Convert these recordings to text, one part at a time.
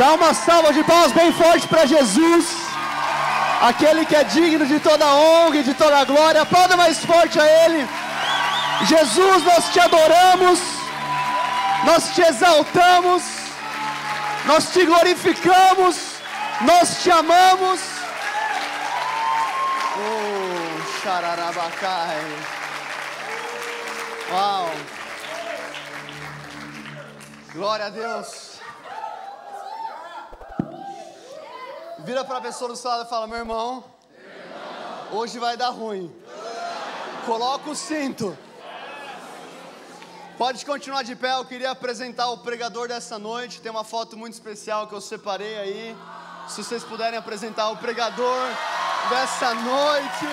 Dá uma salva de palmas bem forte para Jesus, aquele que é digno de toda honra e de toda glória. Aplauda mais forte a Ele. Jesus, nós te adoramos, nós te exaltamos, nós te glorificamos, nós te amamos. Oh, xararabacai. Uau. Glória a Deus. Vira para a pessoa do seu lado e fala: meu irmão, hoje vai dar ruim. Coloca o cinto. Pode continuar de pé. Eu queria apresentar o pregador dessa noite. Tem uma foto muito especial que eu separei aí. Se vocês puderem apresentar o pregador dessa noite.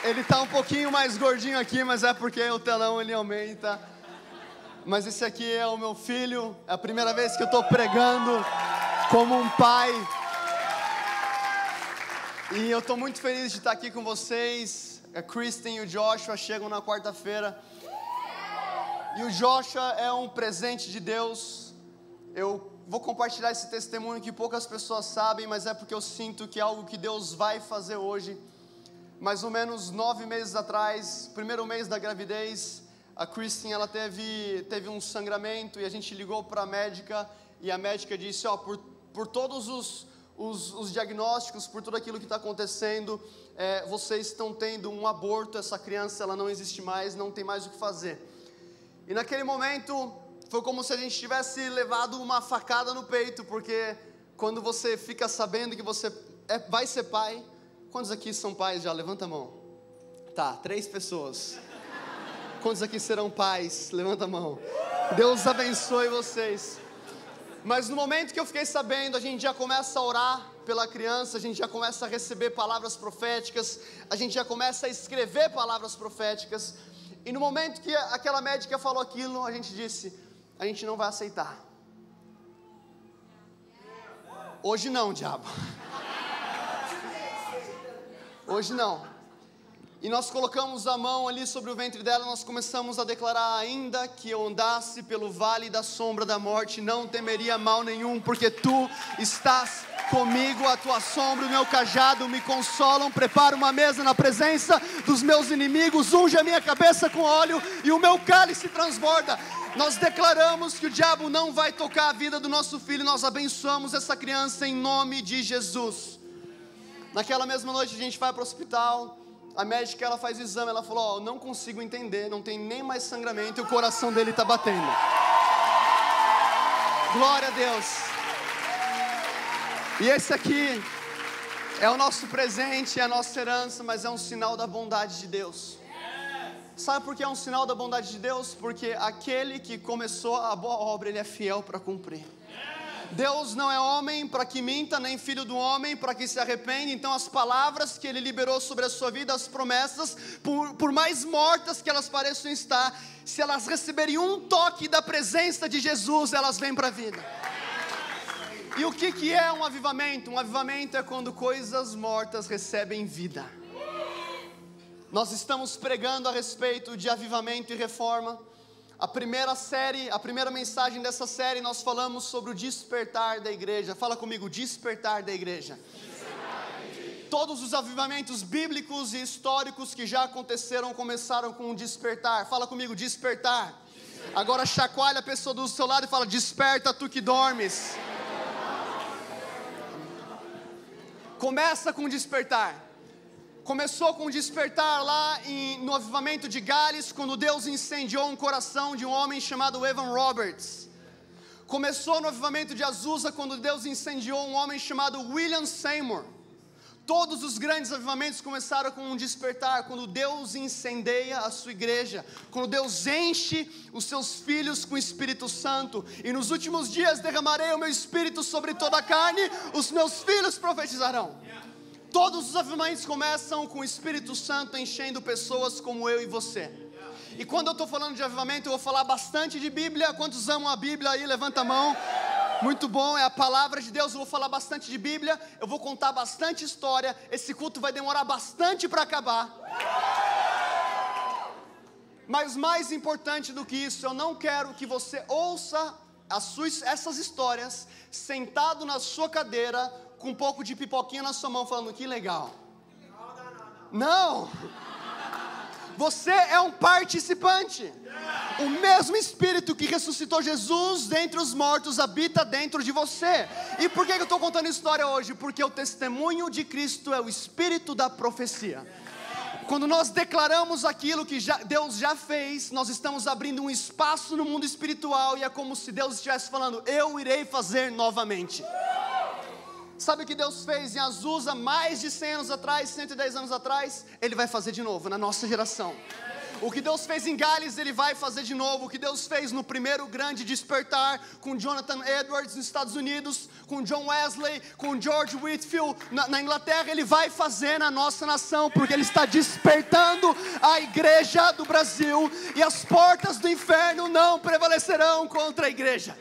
Ele está um pouquinho mais gordinho aqui, mas é porque o telão ele aumenta. Mas esse aqui é o meu filho. É a primeira vez que eu estou pregando como um pai. E eu estou muito feliz de estar aqui com vocês. A Kristen e o Joshua chegam na quarta-feira. E o Joshua é um presente de Deus. Eu vou compartilhar esse testemunho que poucas pessoas sabem, mas é porque eu sinto que é algo que Deus vai fazer hoje. Mais ou menos 9 meses atrás, primeiro mês da gravidez, a Kristen ela teve um sangramento e a gente ligou para a médica e a médica disse: ó, por todos os diagnósticos, por tudo aquilo que está acontecendo, vocês estão tendo um aborto, essa criança ela não existe mais, não tem mais o que fazer. E naquele momento foi como se a gente tivesse levado uma facada no peito, porque quando você fica sabendo que você vai ser pai. Quantos aqui são pais já? Levanta a mão. Tá, 3 pessoas. Quantos aqui serão pais? Levanta a mão. Deus abençoe vocês. Mas no momento que eu fiquei sabendo, a gente já começa a orar pela criança, a gente já começa a receber palavras proféticas, a gente já começa a escrever palavras proféticas. E no momento que aquela médica falou aquilo, a gente disse: a gente não vai aceitar. Hoje não, diabo. Hoje não. E nós colocamos a mão ali sobre o ventre dela, nós começamos a declarar: ainda que eu andasse pelo vale da sombra da morte, não temeria mal nenhum, porque tu estás comigo, a tua sombra e o meu cajado me consolam. Prepara uma mesa na presença dos meus inimigos, unge a minha cabeça com óleo e o meu cálice transborda. Nós declaramos que o diabo não vai tocar a vida do nosso filho, nós abençoamos essa criança em nome de Jesus. Naquela mesma noite a gente vai para o hospital, a médica ela faz o exame, ela falou: ó, eu não consigo entender, não tem nem mais sangramento e o coração dele está batendo. Glória a Deus. E esse aqui é o nosso presente, é a nossa herança, mas é um sinal da bondade de Deus. Sabe por que é um sinal da bondade de Deus? Porque aquele que começou a boa obra, ele é fiel para cumprir. Deus não é homem para que minta, nem filho do homem para que se arrependa. Então as palavras que Ele liberou sobre a sua vida, as promessas, por mais mortas que elas pareçam estar, se elas receberem um toque da presença de Jesus, elas vêm para a vida. E o que é um avivamento? Um avivamento é quando coisas mortas recebem vida. Nós estamos pregando a respeito de avivamento e reforma. A primeira mensagem dessa série, nós falamos sobre o despertar da igreja. Fala comigo: despertar da igreja. Todos os avivamentos bíblicos e históricos que já aconteceram começaram com um despertar. Fala comigo: despertar. Agora chacoalha a pessoa do seu lado e fala: desperta tu que dormes. Começa com despertar. Começou com um despertar lá no avivamento de Gales, quando Deus incendiou um coração de um homem chamado Evan Roberts. Começou no avivamento de Azusa, quando Deus incendiou um homem chamado William Seymour. Todos os grandes avivamentos começaram com um despertar, quando Deus incendeia a sua igreja, quando Deus enche os seus filhos com o Espírito Santo. E nos últimos dias derramarei o meu Espírito sobre toda a carne, os meus filhos profetizarão. Todos os avivamentos começam com o Espírito Santo enchendo pessoas como eu e você. E quando eu estou falando de avivamento, eu vou falar bastante de Bíblia. Quantos amam a Bíblia aí? Levanta a mão. Muito bom, é a palavra de Deus. Eu vou falar bastante de Bíblia, eu vou contar bastante história. Esse culto vai demorar bastante para acabar. Mas mais importante do que isso, eu não quero que você ouça essas histórias sentado na sua cadeira com um pouco de pipoquinha na sua mão falando que legal. Não! Você é um participante. O mesmo Espírito que ressuscitou Jesus dentre os mortos habita dentro de você. E por que eu estou contando a história hoje? Porque o testemunho de Cristo é o Espírito da profecia. Quando nós declaramos aquilo que Deus já fez, nós estamos abrindo um espaço no mundo espiritual, e é como se Deus estivesse falando: eu irei fazer novamente. Sabe o que Deus fez em Azusa mais de 100 anos atrás, 110 anos atrás? Ele vai fazer de novo na nossa geração. O que Deus fez em Gales, Ele vai fazer de novo. O que Deus fez no primeiro grande despertar, com Jonathan Edwards nos Estados Unidos, com John Wesley, com George Whitefield na Inglaterra, Ele vai fazer na nossa nação, porque Ele está despertando a igreja do Brasil, e as portas do inferno não prevalecerão contra a igreja.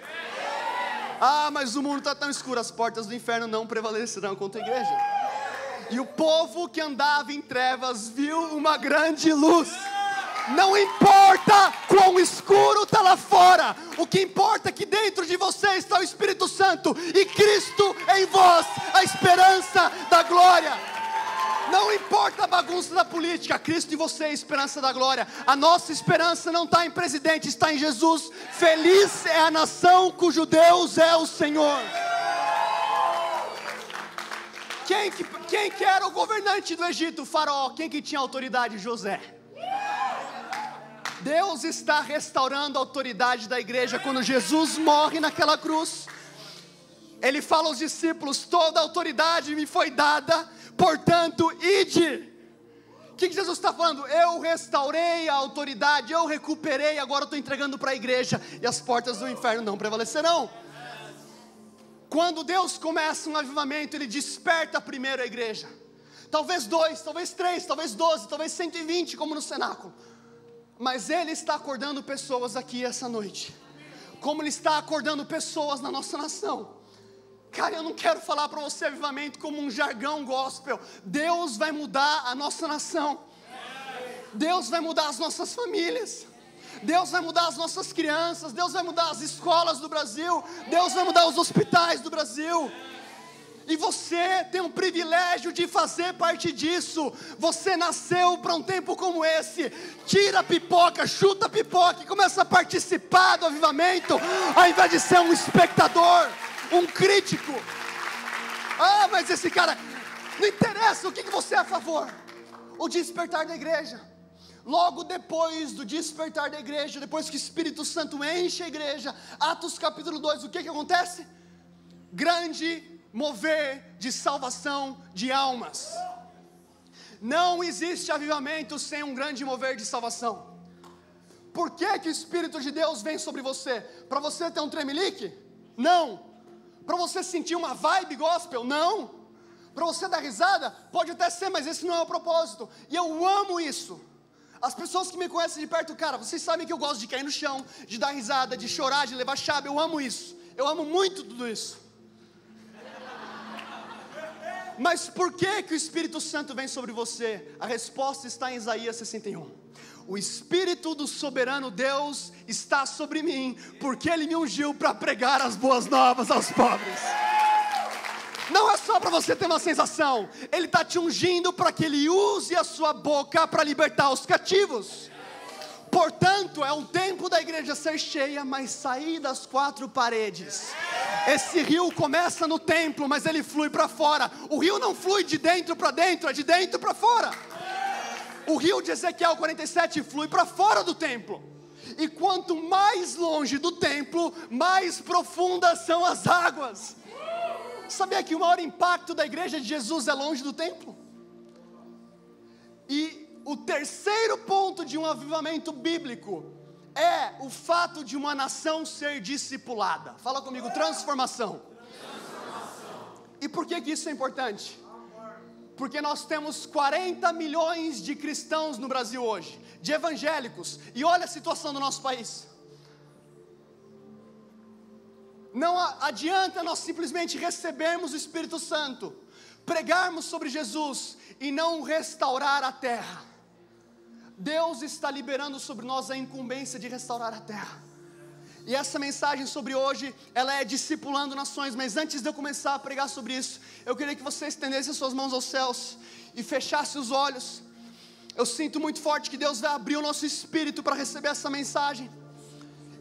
Ah, mas o mundo está tão escuro, as portas do inferno não prevalecerão contra a igreja. E o povo que andava em trevas viu uma grande luz. Não importa quão escuro está lá fora, o que importa é que dentro de você está o Espírito Santo, e Cristo em vós, a esperança da glória. Não importa a bagunça da política, Cristo em você é a esperança da glória. A nossa esperança não está em presidente, está em Jesus. Feliz é a nação cujo Deus é o Senhor. Quem que era o governante do Egito? Faraó. Quem que tinha autoridade? José. Deus está restaurando a autoridade da igreja. Quando Jesus morre naquela cruz, Ele fala aos discípulos: toda a autoridade me foi dada, portanto, ide. O que Jesus está falando? Eu restaurei a autoridade, eu recuperei, agora eu estou entregando para a igreja, e as portas do inferno não prevalecerão. Quando Deus começa um avivamento, Ele desperta primeiro a igreja. Talvez 2, talvez 3, talvez 12, talvez 120, como no cenáculo. Mas Ele está acordando pessoas aqui essa noite, como Ele está acordando pessoas na nossa nação. Cara, eu não quero falar para você avivamento como um jargão gospel. Deus vai mudar a nossa nação. Deus vai mudar as nossas famílias. Deus vai mudar as nossas crianças. Deus vai mudar as escolas do Brasil. Deus vai mudar os hospitais do Brasil. E você tem o privilégio de fazer parte disso. Você nasceu para um tempo como esse. Tira a pipoca, chuta a pipoca e começa a participar do avivamento, ao invés de ser um espectador, um crítico. Ah, mas esse cara, não interessa o que você é a favor. O despertar da igreja. Logo depois do despertar da igreja, depois que o Espírito Santo enche a igreja, Atos capítulo 2, o que acontece? Grande mover de salvação de almas. Não existe avivamento sem um grande mover de salvação. Por que que o Espírito de Deus vem sobre você? Para você ter um tremelique? Não. Para você sentir uma vibe gospel? Não. Para você dar risada? Pode até ser, mas esse não é o propósito. E eu amo isso. As pessoas que me conhecem de perto, cara, vocês sabem que eu gosto de cair no chão, de dar risada, de chorar, de levar chave. Eu amo isso. Eu amo muito tudo isso. Mas por que que o Espírito Santo vem sobre você? A resposta está em Isaías 61. O Espírito do soberano Deus está sobre mim, porque Ele me ungiu para pregar as boas novas aos pobres. Não é só para você ter uma sensação. Ele está te ungindo para que Ele use a sua boca para libertar os cativos. Portanto, é um tempo da igreja ser cheia, mas sair das quatro paredes. Esse rio começa no templo, mas ele flui para fora. O rio não flui de dentro para dentro, é de dentro para fora. O rio de Ezequiel 47 flui para fora do templo. E quanto mais longe do templo, mais profundas são as águas. Sabia que o maior impacto da igreja de Jesus é longe do templo? E o terceiro ponto de um avivamento bíblico é o fato de uma nação ser discipulada. Fala comigo, transformação. E por que que isso é importante? Porque nós temos 40 milhões de cristãos no Brasil hoje, de evangélicos, e olha a situação do nosso país. Não adianta nós simplesmente recebermos o Espírito Santo, pregarmos sobre Jesus e não restaurar a terra. Deus está liberando sobre nós a incumbência de restaurar a terra. E essa mensagem sobre hoje, ela é discipulando nações. Mas antes de eu começar a pregar sobre isso, eu queria que você estendesse as suas mãos aos céus e fechasse os olhos. Eu sinto muito forte que Deus vai abrir o nosso espírito para receber essa mensagem.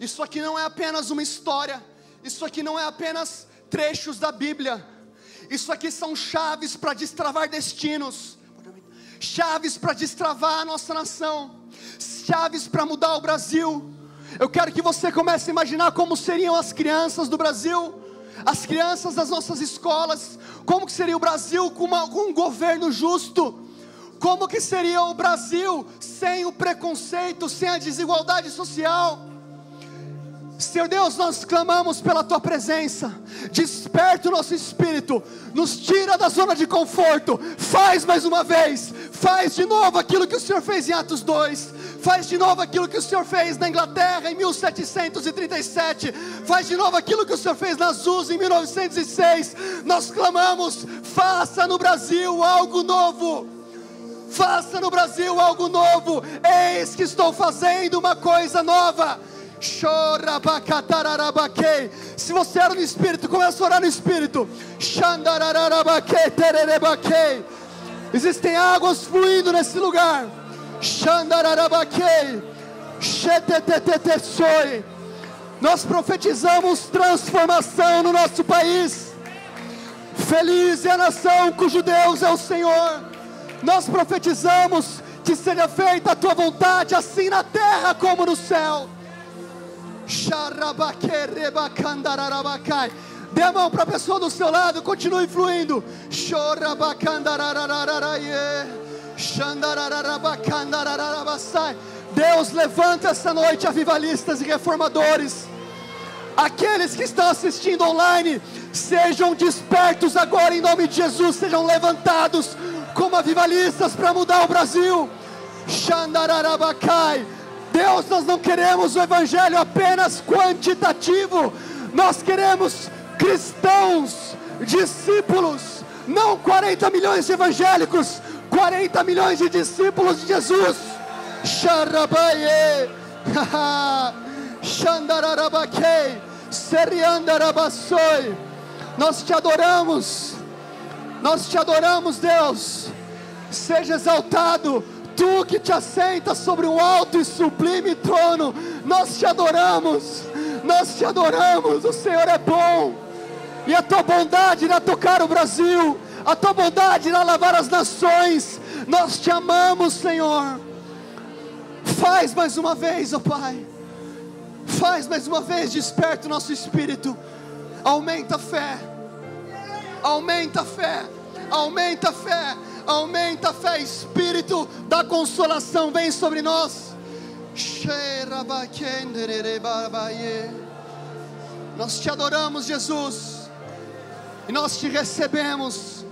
Isso aqui não é apenas uma história, isso aqui não é apenas trechos da Bíblia, isso aqui são chaves para destravar destinos, chaves para destravar a nossa nação, chaves para mudar o Brasil. Eu quero que você comece a imaginar como seriam as crianças do Brasil, as crianças das nossas escolas, como que seria o Brasil com um governo justo, como que seria o Brasil sem o preconceito, sem a desigualdade social. Senhor Deus, nós clamamos pela Tua presença, desperta o nosso espírito, nos tira da zona de conforto, faz mais uma vez, faz de novo aquilo que o Senhor fez em Atos 2, faz de novo aquilo que o Senhor fez na Inglaterra em 1737, faz de novo aquilo que o Senhor fez nas US em 1906, nós clamamos, faça no Brasil algo novo, faça no Brasil algo novo, eis que estou fazendo uma coisa nova. Se você era no Espírito, começa a orar no Espírito. Existem águas fluindo nesse lugar. Nós profetizamos transformação no nosso país. Feliz é a nação cujo Deus é o Senhor. Nós profetizamos que seja feita a Tua vontade, assim na terra como no céu. Dê a mão para a pessoa do seu lado, continue fluindo. Deus, levanta essa noite avivalistas e reformadores. Aqueles que estão assistindo online, sejam despertos agora em nome de Jesus, sejam levantados como avivalistas para mudar o Brasil. Deus, nós não queremos o evangelho apenas quantitativo, nós queremos cristãos, discípulos, não 40 milhões de evangélicos, 40 milhões de discípulos de Jesus. Nós te adoramos, Deus, seja exaltado. Tu que te assentas sobre um alto e sublime trono, nós te adoramos, o Senhor é bom, e a Tua bondade irá tocar o Brasil, a Tua bondade irá lavar as nações, nós te amamos, Senhor. Faz mais uma vez, ó Pai, faz mais uma vez, desperta o nosso espírito, aumenta a fé, aumenta a fé, aumenta a fé. Aumenta a fé, Espírito da consolação vem sobre nós. Nós te adoramos, Jesus, e nós te recebemos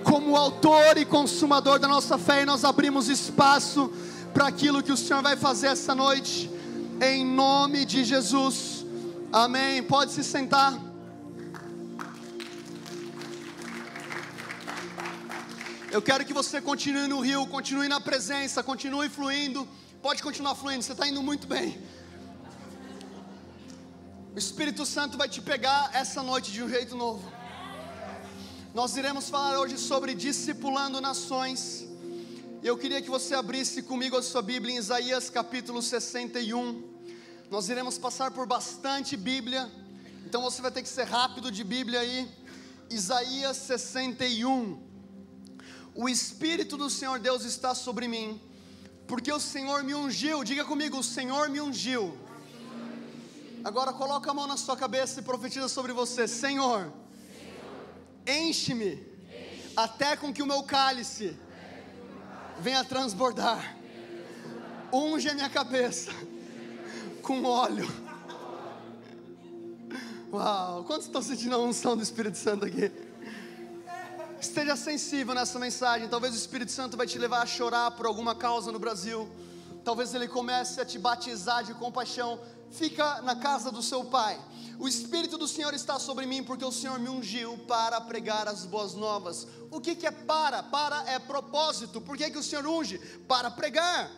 como autor e consumador da nossa fé, e nós abrimos espaço para aquilo que o Senhor vai fazer essa noite, em nome de Jesus, amém. Pode se sentar. Eu quero que você continue no rio, continue na presença, continue fluindo. Pode continuar fluindo, você está indo muito bem. O Espírito Santo vai te pegar essa noite de um jeito novo. Nós iremos falar hoje sobre discipulando nações. E eu queria que você abrisse comigo a sua Bíblia em Isaías capítulo 61. Nós iremos passar por bastante Bíblia, então você vai ter que ser rápido de Bíblia aí. Isaías 61. O Espírito do Senhor Deus está sobre mim, porque o Senhor me ungiu. Diga comigo, o Senhor me ungiu. Agora coloca a mão na sua cabeça e profetiza sobre você. Senhor, enche-me até com que o meu cálice venha transbordar. Unge a minha cabeça com óleo. Uau, quantos estão sentindo a unção do Espírito Santo aqui? Esteja sensível nessa mensagem. Talvez o Espírito Santo vai te levar a chorar por alguma causa no Brasil. Talvez Ele comece a te batizar de compaixão. Fica na casa do seu pai. O Espírito do Senhor está sobre mim, porque o Senhor me ungiu para pregar as boas novas. O que é para? Para é propósito. Por que o Senhor unge? Para pregar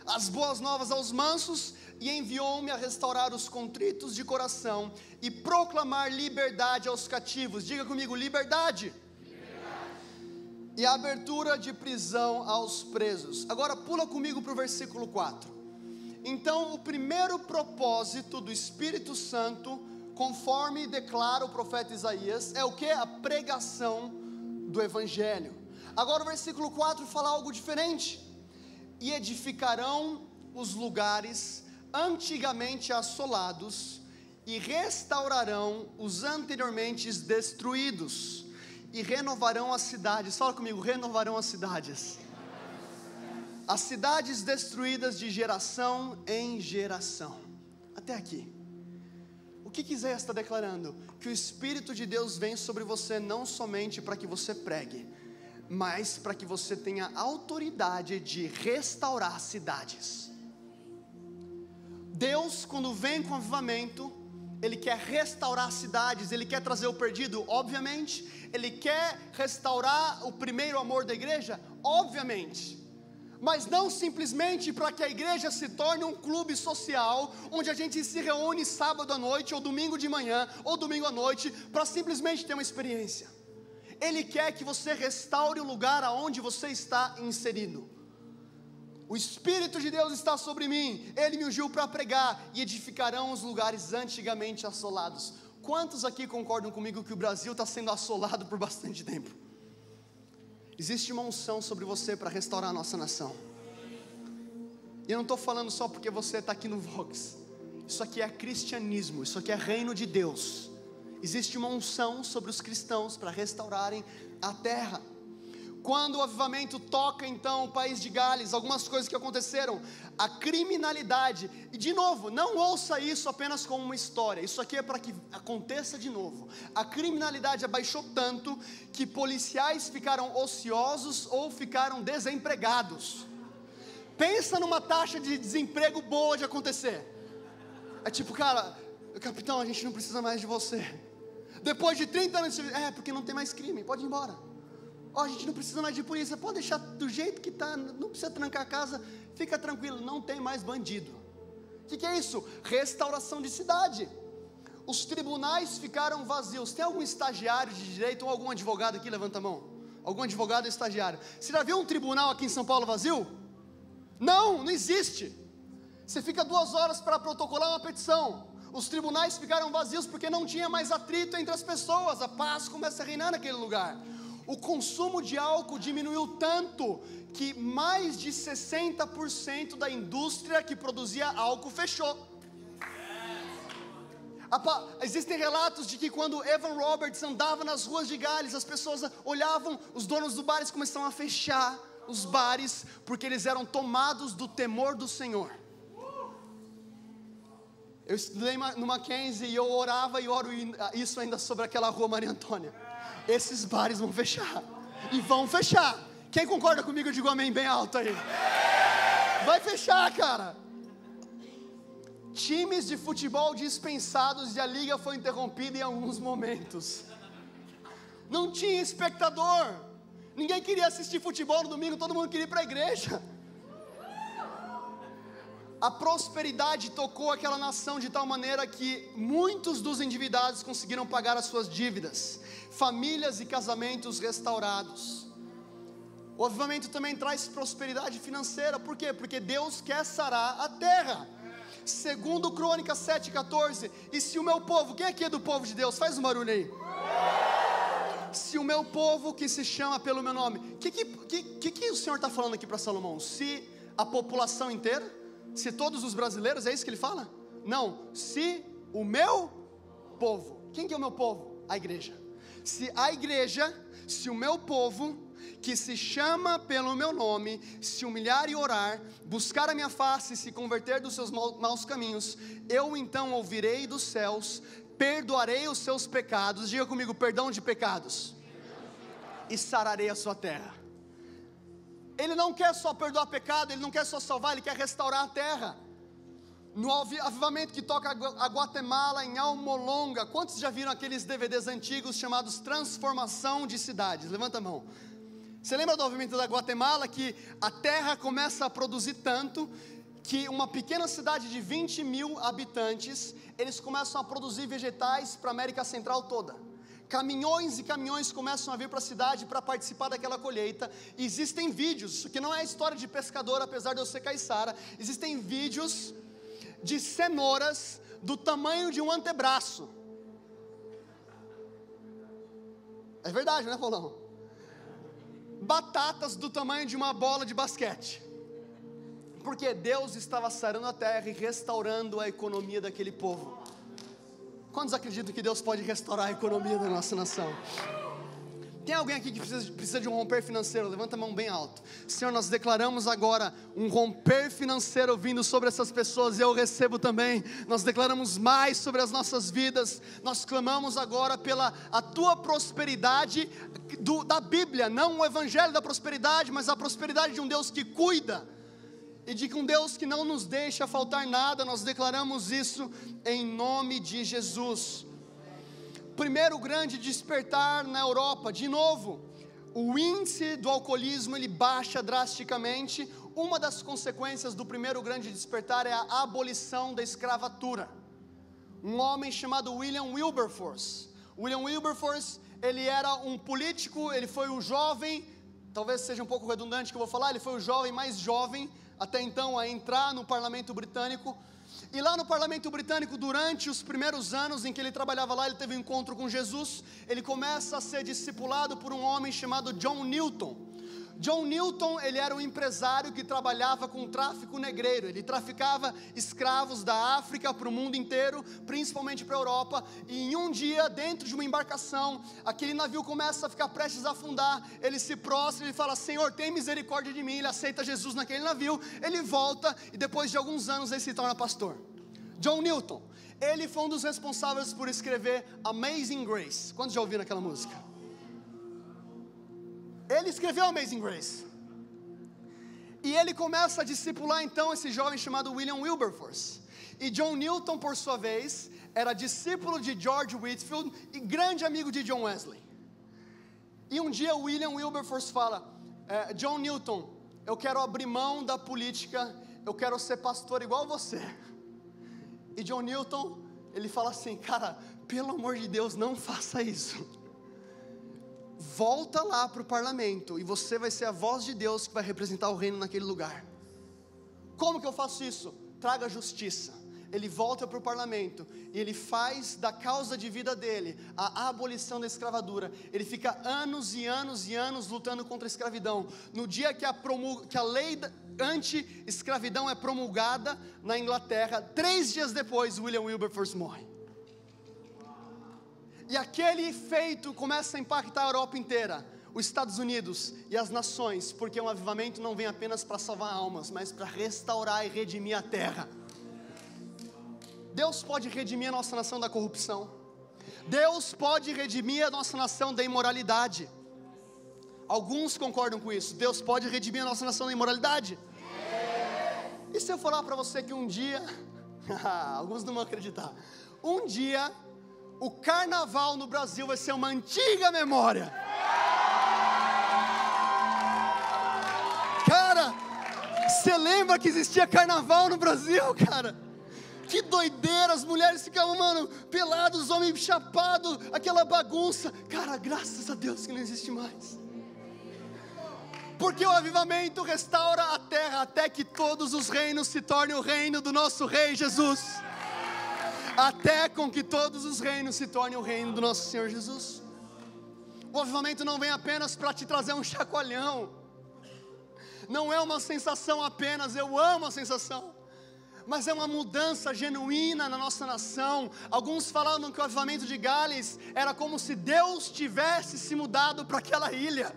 as boas novas aos mansos, e enviou-me a restaurar os contritos de coração e proclamar liberdade aos cativos. Diga comigo, liberdade. E a abertura de prisão aos presos. Agora pula comigo para o versículo 4. Então o primeiro propósito do Espírito Santo, conforme declara o profeta Isaías, é o que? A pregação do Evangelho. Agora o versículo 4 fala algo diferente. E edificarão os lugares antigamente assolados, e restaurarão os anteriormente destruídos, e renovarão as cidades. Fala comigo, renovarão as cidades. As cidades destruídas de geração em geração. Até aqui. O que Isaías está declarando? Que o Espírito de Deus vem sobre você não somente para que você pregue, mas para que você tenha autoridade de restaurar cidades. Deus, quando vem com avivamento, Ele quer restaurar cidades, Ele quer trazer o perdido, obviamente. Ele quer restaurar o primeiro amor da igreja, obviamente. Mas não simplesmente para que a igreja se torne um clube social, onde a gente se reúne sábado à noite, ou domingo de manhã, ou domingo à noite, para simplesmente ter uma experiência. Ele quer que você restaure o lugar aonde você está inserido. O Espírito de Deus está sobre mim, Ele me ungiu para pregar, e edificarão os lugares antigamente assolados. Quantos aqui concordam comigo que o Brasil está sendo assolado por bastante tempo? Existe uma unção sobre você para restaurar a nossa nação. E eu não estou falando só porque você está aqui no Vox. Isso aqui é cristianismo, isso aqui é reino de Deus. Existe uma unção sobre os cristãos para restaurarem a terra. Quando o avivamento toca então o país de Gales, algumas coisas que aconteceram, a criminalidade, e de novo, não ouça isso apenas como uma história, isso aqui é para que aconteça de novo. A criminalidade abaixou tanto que policiais ficaram ociosos ou ficaram desempregados. Pensa numa taxa de desemprego boa de acontecer. É tipo, cara, capitão, a gente não precisa mais de você. Depois de 30 anos, porque não tem mais crime, pode ir embora. A gente não precisa mais de polícia, pode deixar do jeito que está, não precisa trancar a casa, fica tranquilo, não tem mais bandido. O que é isso? Restauração de cidade. Os tribunais ficaram vazios. Tem algum estagiário de direito ou algum advogado aqui? Levanta a mão. Algum advogado ou estagiário? Você já viu um tribunal aqui em São Paulo vazio? Não existe. Você fica 2 horas para protocolar uma petição. Os tribunais ficaram vazios porque não tinha mais atrito entre as pessoas, a paz começa a reinar naquele lugar. O consumo de álcool diminuiu tanto que mais de 60% da indústria que produzia álcool fechou. Existem relatos de que quando Evan Roberts andava nas ruas de Gales, as pessoas olhavam, os donos dos bares começaram a fechar os bares, porque eles eram tomados do temor do Senhor. Eu estudei no Mackenzie e eu orava e oro isso ainda sobre aquela rua Maria Antônia. Esses bares vão fechar, e vão fechar. Quem concorda comigo, eu digo amém bem alto aí. Vai fechar, cara. Times de futebol dispensados e a liga foi interrompida em alguns momentos. Não tinha espectador. Ninguém queria assistir futebol no domingo, todo mundo queria ir para a igreja. A prosperidade tocou aquela nação de tal maneira que muitos dos endividados conseguiram pagar as suas dívidas. Famílias e casamentos restaurados. O avivamento também traz prosperidade financeira. Por quê? Porque Deus quer sarar a terra. Segundo Crônicas 7,14. E se o meu povo, quem aqui é do povo de Deus? Faz um barulho aí. Se o meu povo que se chama pelo meu nome. O que o Senhor está falando aqui para Salomão? Se a população inteira? Se todos os brasileiros, é isso que ele fala? Não, se o meu povo. Quem que é o meu povo? A igreja. Se a igreja, se o meu povo, que se chama pelo meu nome, se humilhar e orar, buscar a minha face e se converter dos seus maus caminhos, eu então ouvirei dos céus, perdoarei os seus pecados, diga comigo, perdão de pecados, e sararei a sua terra. Ele não quer só perdoar pecado, Ele não quer só salvar, Ele quer restaurar a terra. No avivamento que toca a Guatemala, em Almolonga, quantos já viram aqueles DVDs antigos chamados Transformação de Cidades? Levanta a mão. Você lembra do movimento da Guatemala, que a terra começa a produzir tanto, que uma pequena cidade de 20 mil habitantes, eles começam a produzir vegetais para a América Central toda. Caminhões e caminhões começam a vir para a cidade para participar daquela colheita. E existem vídeos, isso aqui não é história de pescador, apesar de eu ser caiçara. Existem vídeos de cenouras do tamanho de um antebraço. É verdade, né, Paulão? Batatas do tamanho de uma bola de basquete. Porque Deus estava sarando a terra e restaurando a economia daquele povo. Quantos acreditam que Deus pode restaurar a economia da nossa nação? Tem alguém aqui que precisa de um romper financeiro? Levanta a mão bem alto. Senhor, nós declaramos agora um romper financeiro vindo sobre essas pessoas, e eu recebo também. Nós declaramos mais sobre as nossas vidas. Nós clamamos agora pela a tua prosperidade da Bíblia, não o evangelho da prosperidade, mas a prosperidade de um Deus que cuida, e de um Deus que não nos deixa faltar nada. Nós declaramos isso em nome de Jesus. Primeiro grande despertar na Europa, de novo, o índice do alcoolismo ele baixa drasticamente. Uma das consequências do primeiro grande despertar é a abolição da escravatura. Um homem chamado William Wilberforce. William Wilberforce, ele era um político, ele foi o jovem, talvez seja um pouco redundante o que eu vou falar, ele foi o jovem mais jovem até então a entrar no parlamento britânico. E lá no parlamento britânico, durante os primeiros anos em que ele trabalhava lá, ele teve um encontro com Jesus. Ele começa a ser discipulado por um homem chamado John Newton. John Newton, ele era um empresário que trabalhava com tráfico negreiro. Ele traficava escravos da África para o mundo inteiro, principalmente para a Europa. E em um dia, dentro de uma embarcação, aquele navio começa a ficar prestes a afundar. Ele se prostra, ele fala: Senhor, tem misericórdia de mim. Ele aceita Jesus naquele navio, ele volta e depois de alguns anos ele se torna pastor. John Newton, ele foi um dos responsáveis por escrever Amazing Grace. Quantos já ouviram aquela música? Ele escreveu Amazing Grace. E ele começa a discipular então esse jovem chamado William Wilberforce. E John Newton, por sua vez, era discípulo de George Whitefield e grande amigo de John Wesley. E um dia William Wilberforce fala: John Newton, eu quero abrir mão da política, eu quero ser pastor igual você. E John Newton, ele fala assim: cara, pelo amor de Deus, não faça isso. Volta lá para o parlamento e você vai ser a voz de Deus que vai representar o reino naquele lugar. Como que eu faço isso? Traga justiça. Ele volta para o parlamento e ele faz da causa de vida dele a abolição da escravatura. Ele fica anos e anos e anos lutando contra a escravidão. No dia que a lei anti-escravidão é promulgada na Inglaterra, 3 dias depois William Wilberforce morre. E aquele feito começa a impactar a Europa inteira, os Estados Unidos e as nações, porque um avivamento não vem apenas para salvar almas, mas para restaurar e redimir a terra. Deus pode redimir a nossa nação da corrupção. Deus pode redimir a nossa nação da imoralidade. Alguns concordam com isso. Deus pode redimir a nossa nação da imoralidade. E se eu falar para você que um dia, alguns não vão acreditar, um dia o carnaval no Brasil vai ser uma antiga memória. Cara, você lembra que existia carnaval no Brasil, cara? Que doideira, as mulheres ficavam, mano, pelados, os homens chapados, aquela bagunça. Cara, graças a Deus que não existe mais. Porque o avivamento restaura a terra até que todos os reinos se tornem o reino do nosso Rei Jesus. Até com que todos os reinos se tornem o reino do nosso Senhor Jesus. O avivamento não vem apenas para te trazer um chacoalhão. Não é uma sensação apenas, eu amo a sensação. Mas é uma mudança genuína na nossa nação. Alguns falavam que o avivamento de Gales era como se Deus tivesse se mudado para aquela ilha.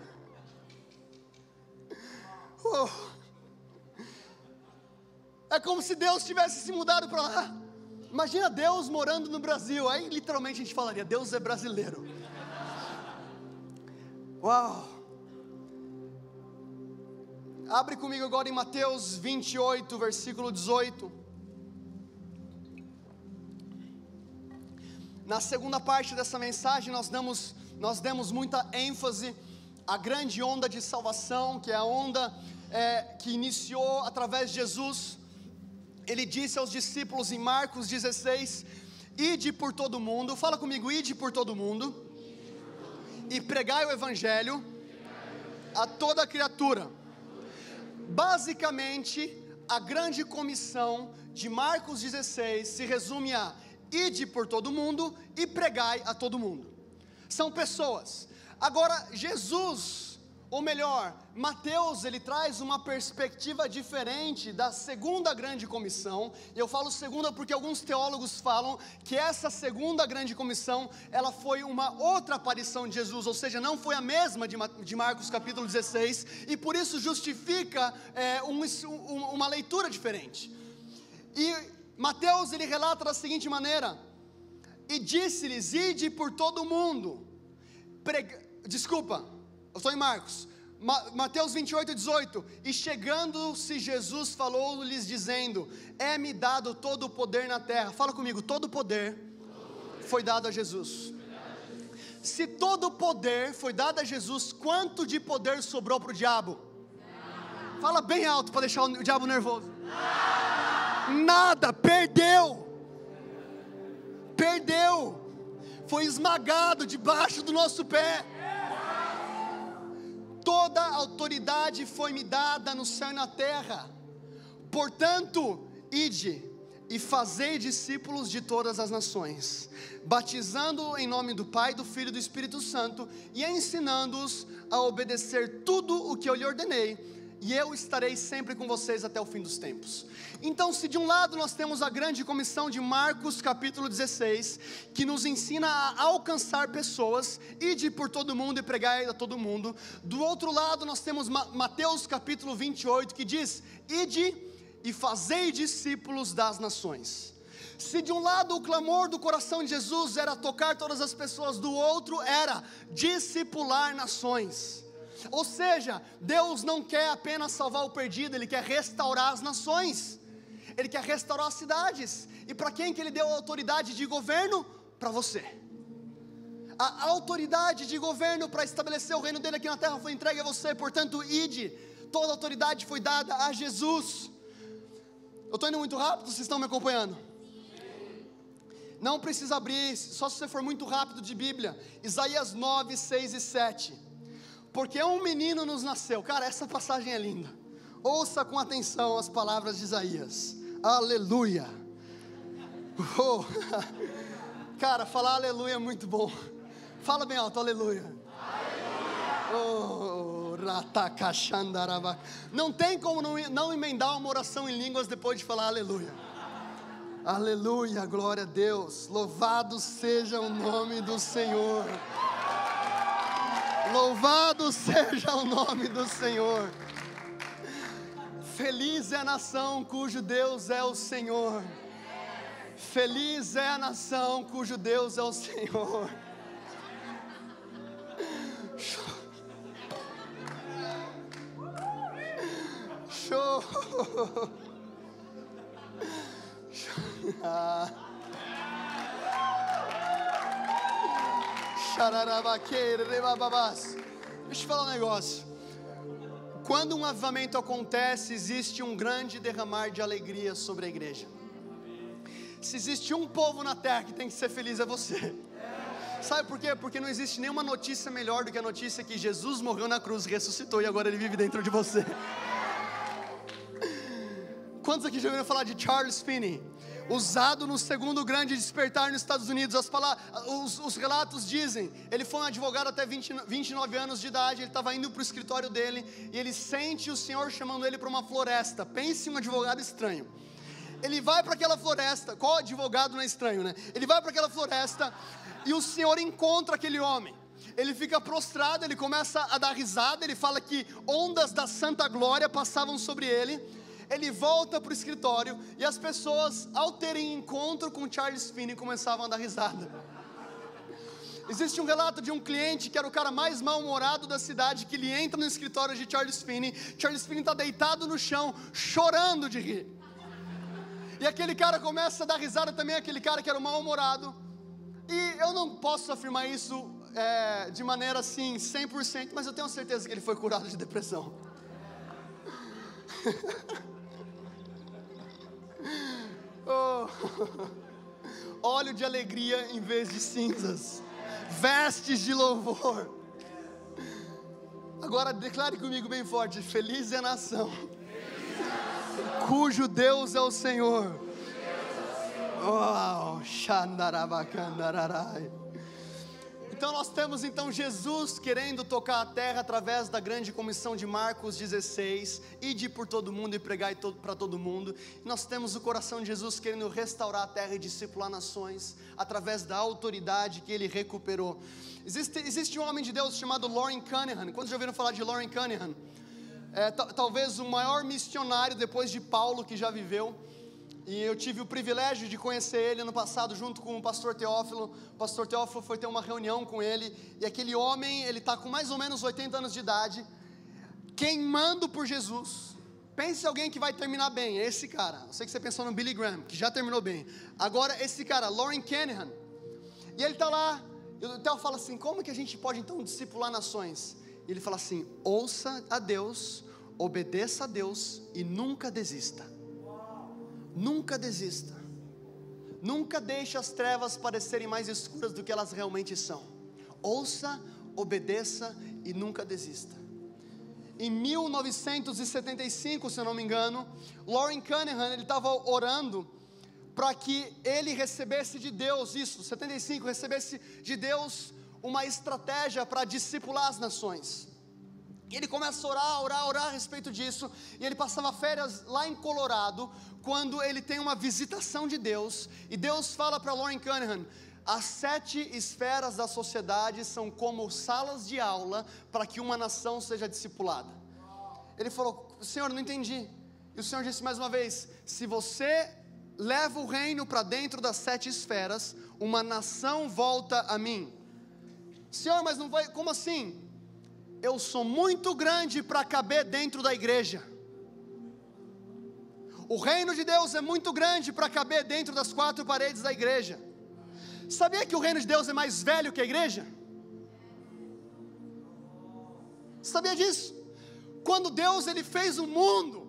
É como se Deus tivesse se mudado para lá. Imagina Deus morando no Brasil. Aí literalmente a gente falaria: Deus é brasileiro. Uau! Abre comigo agora em Mateus 28, versículo 18. Na segunda parte dessa mensagem nós demos muita ênfase a grande onda de salvação, que é a onda que iniciou através de Jesus. Ele disse aos discípulos em Marcos 16, ide por todo mundo, fala comigo, ide por todo mundo, e pregai o evangelho a toda criatura. Basicamente, a grande comissão de Marcos 16 se resume a ide por todo mundo e pregai a todo mundo. São pessoas. Agora, Jesus, ou melhor, Mateus, ele traz uma perspectiva diferente da segunda grande comissão. Eu falo segunda porque alguns teólogos falam que essa segunda grande comissão, ela foi uma outra aparição de Jesus, ou seja, não foi a mesma de Marcos capítulo 16, e por isso justifica uma leitura diferente. E Mateus, ele relata da seguinte maneira, e disse-lhes, ide por todo mundo, eu estou em Marcos, Mateus 28, 18, e chegando-se Jesus falou-lhes dizendo, é-me dado todo o poder na terra, fala comigo, todo o poder foi dado a Jesus. Se todo o poder foi dado a Jesus, quanto de poder sobrou para o diabo? Fala bem alto para deixar o diabo nervoso. Nada, perdeu, foi esmagado debaixo do nosso pé. Toda a autoridade foi-me dada no céu e na terra, portanto, ide e fazei discípulos de todas as nações, batizando-os em nome do Pai, do Filho e do Espírito Santo, e ensinando-os a obedecer tudo o que eu lhe ordenei, e eu estarei sempre com vocês até o fim dos tempos. Então, se de um lado nós temos a grande comissão de Marcos capítulo 16, que nos ensina a alcançar pessoas, ide por todo mundo e pregai a todo mundo. Do outro lado nós temos Mateus capítulo 28, que diz, ide e fazei discípulos das nações. Se de um lado o clamor do coração de Jesus era tocar todas as pessoas, do outro era discipular nações. Ou seja, Deus não quer apenas salvar o perdido, Ele quer restaurar as nações, Ele quer restaurar as cidades. E para quem que Ele deu a autoridade de governo? Para você. A autoridade de governo para estabelecer o reino dele aqui na terra foi entregue a você, portanto, ide. Toda a autoridade foi dada a Jesus. Eu estou indo muito rápido, vocês estão me acompanhando? Não precisa abrir, só se você for muito rápido de Bíblia. Isaías 9, 6 e 7. Porque um menino nos nasceu. Cara, essa passagem é linda. Ouça com atenção as palavras de Isaías. Aleluia. Oh. Cara, falar aleluia é muito bom. Fala bem alto, aleluia. Oh, não tem como não emendar uma oração em línguas depois de falar aleluia. Aleluia, glória a Deus. Louvado seja o nome do Senhor. Louvado seja o nome do Senhor. Feliz é a nação cujo Deus é o Senhor. Feliz é a nação cujo Deus é o Senhor. Show. Deixa eu falar um negócio. Quando um avivamento acontece, existe um grande derramar de alegria sobre a igreja. Se existe um povo na terra que tem que ser feliz, é você. Sabe por quê? Porque não existe nenhuma notícia melhor do que a notícia que Jesus morreu na cruz, ressuscitou e agora Ele vive dentro de você. Quantos aqui já ouviram falar de Charles Finney? Usado no segundo grande despertar nos Estados Unidos. Os relatos dizem, ele foi um advogado até 29 anos de idade, ele estava indo para o escritório dele, e ele sente o Senhor chamando ele para uma floresta. Pense em um advogado estranho. Ele vai para aquela floresta, qual advogado não é estranho, né? Ele vai para aquela floresta, e o Senhor encontra aquele homem. Ele fica prostrado, ele começa a dar risada, ele fala que ondas da santa glória passavam sobre ele. Ele volta para o escritório, e as pessoas, ao terem encontro com Charles Finney, começavam a dar risada. Existe um relato de um cliente que era o cara mais mal-humorado da cidade, que ele entra no escritório de Charles Finney está deitado no chão, chorando de rir. E aquele cara começa a dar risada também, aquele cara que era o mal-humorado. E eu não posso afirmar isso de maneira assim, 100%, mas eu tenho certeza que ele foi curado de depressão. Óleo de alegria em vez de cinzas, vestes de louvor. Agora declare comigo bem forte: feliz é a nação cujo Deus é o Senhor. Uau, xandarabacandararai. Então nós temos Jesus querendo tocar a terra através da grande comissão de Marcos 16, ide por todo mundo e pregai para todo mundo. Nós temos o coração de Jesus querendo restaurar a terra e discipular nações através da autoridade que ele recuperou. Existe um homem de Deus chamado Loren Cunningham. Quantos já ouviram falar de Loren Cunningham? Talvez o maior missionário depois de Paulo que já viveu. E eu tive o privilégio de conhecer ele ano passado junto com o pastor Teófilo. O pastor Teófilo foi ter uma reunião com ele. E aquele homem, ele está com mais ou menos 80 anos de idade, queimando por Jesus. Pense em alguém que vai terminar bem, é esse cara. Eu sei que você pensou no Billy Graham, que já terminou bem. Agora esse cara, Loren Cunningham. E ele está lá, e o Theo fala assim: como que a gente pode então discipular nações? E ele fala assim: ouça a Deus, obedeça a Deus e nunca desista. Nunca desista. Nunca deixe as trevas parecerem mais escuras do que elas realmente são. Ouça, obedeça e nunca desista. Em 1975, se eu não me engano, Loren Cunningham, ele estava orando para que ele recebesse de Deus, 75, recebesse de Deus uma estratégia para discipular as nações. E ele começa a orar a respeito disso. E ele passava férias lá em Colorado, quando ele tem uma visitação de Deus. E Deus fala para Loren Cunningham: as 7 esferas da sociedade são como salas de aula para que uma nação seja discipulada. Ele falou: Senhor, não entendi. E o Senhor disse mais uma vez: se você leva o reino para dentro das 7 esferas, uma nação volta a mim. Senhor, mas não vai, como assim? Eu sou muito grande para caber dentro da igreja. O reino de Deus é muito grande para caber dentro das 4 paredes da igreja. Sabia que o reino de Deus é mais velho que a igreja? Sabia disso? Quando Deus ele fez o mundo,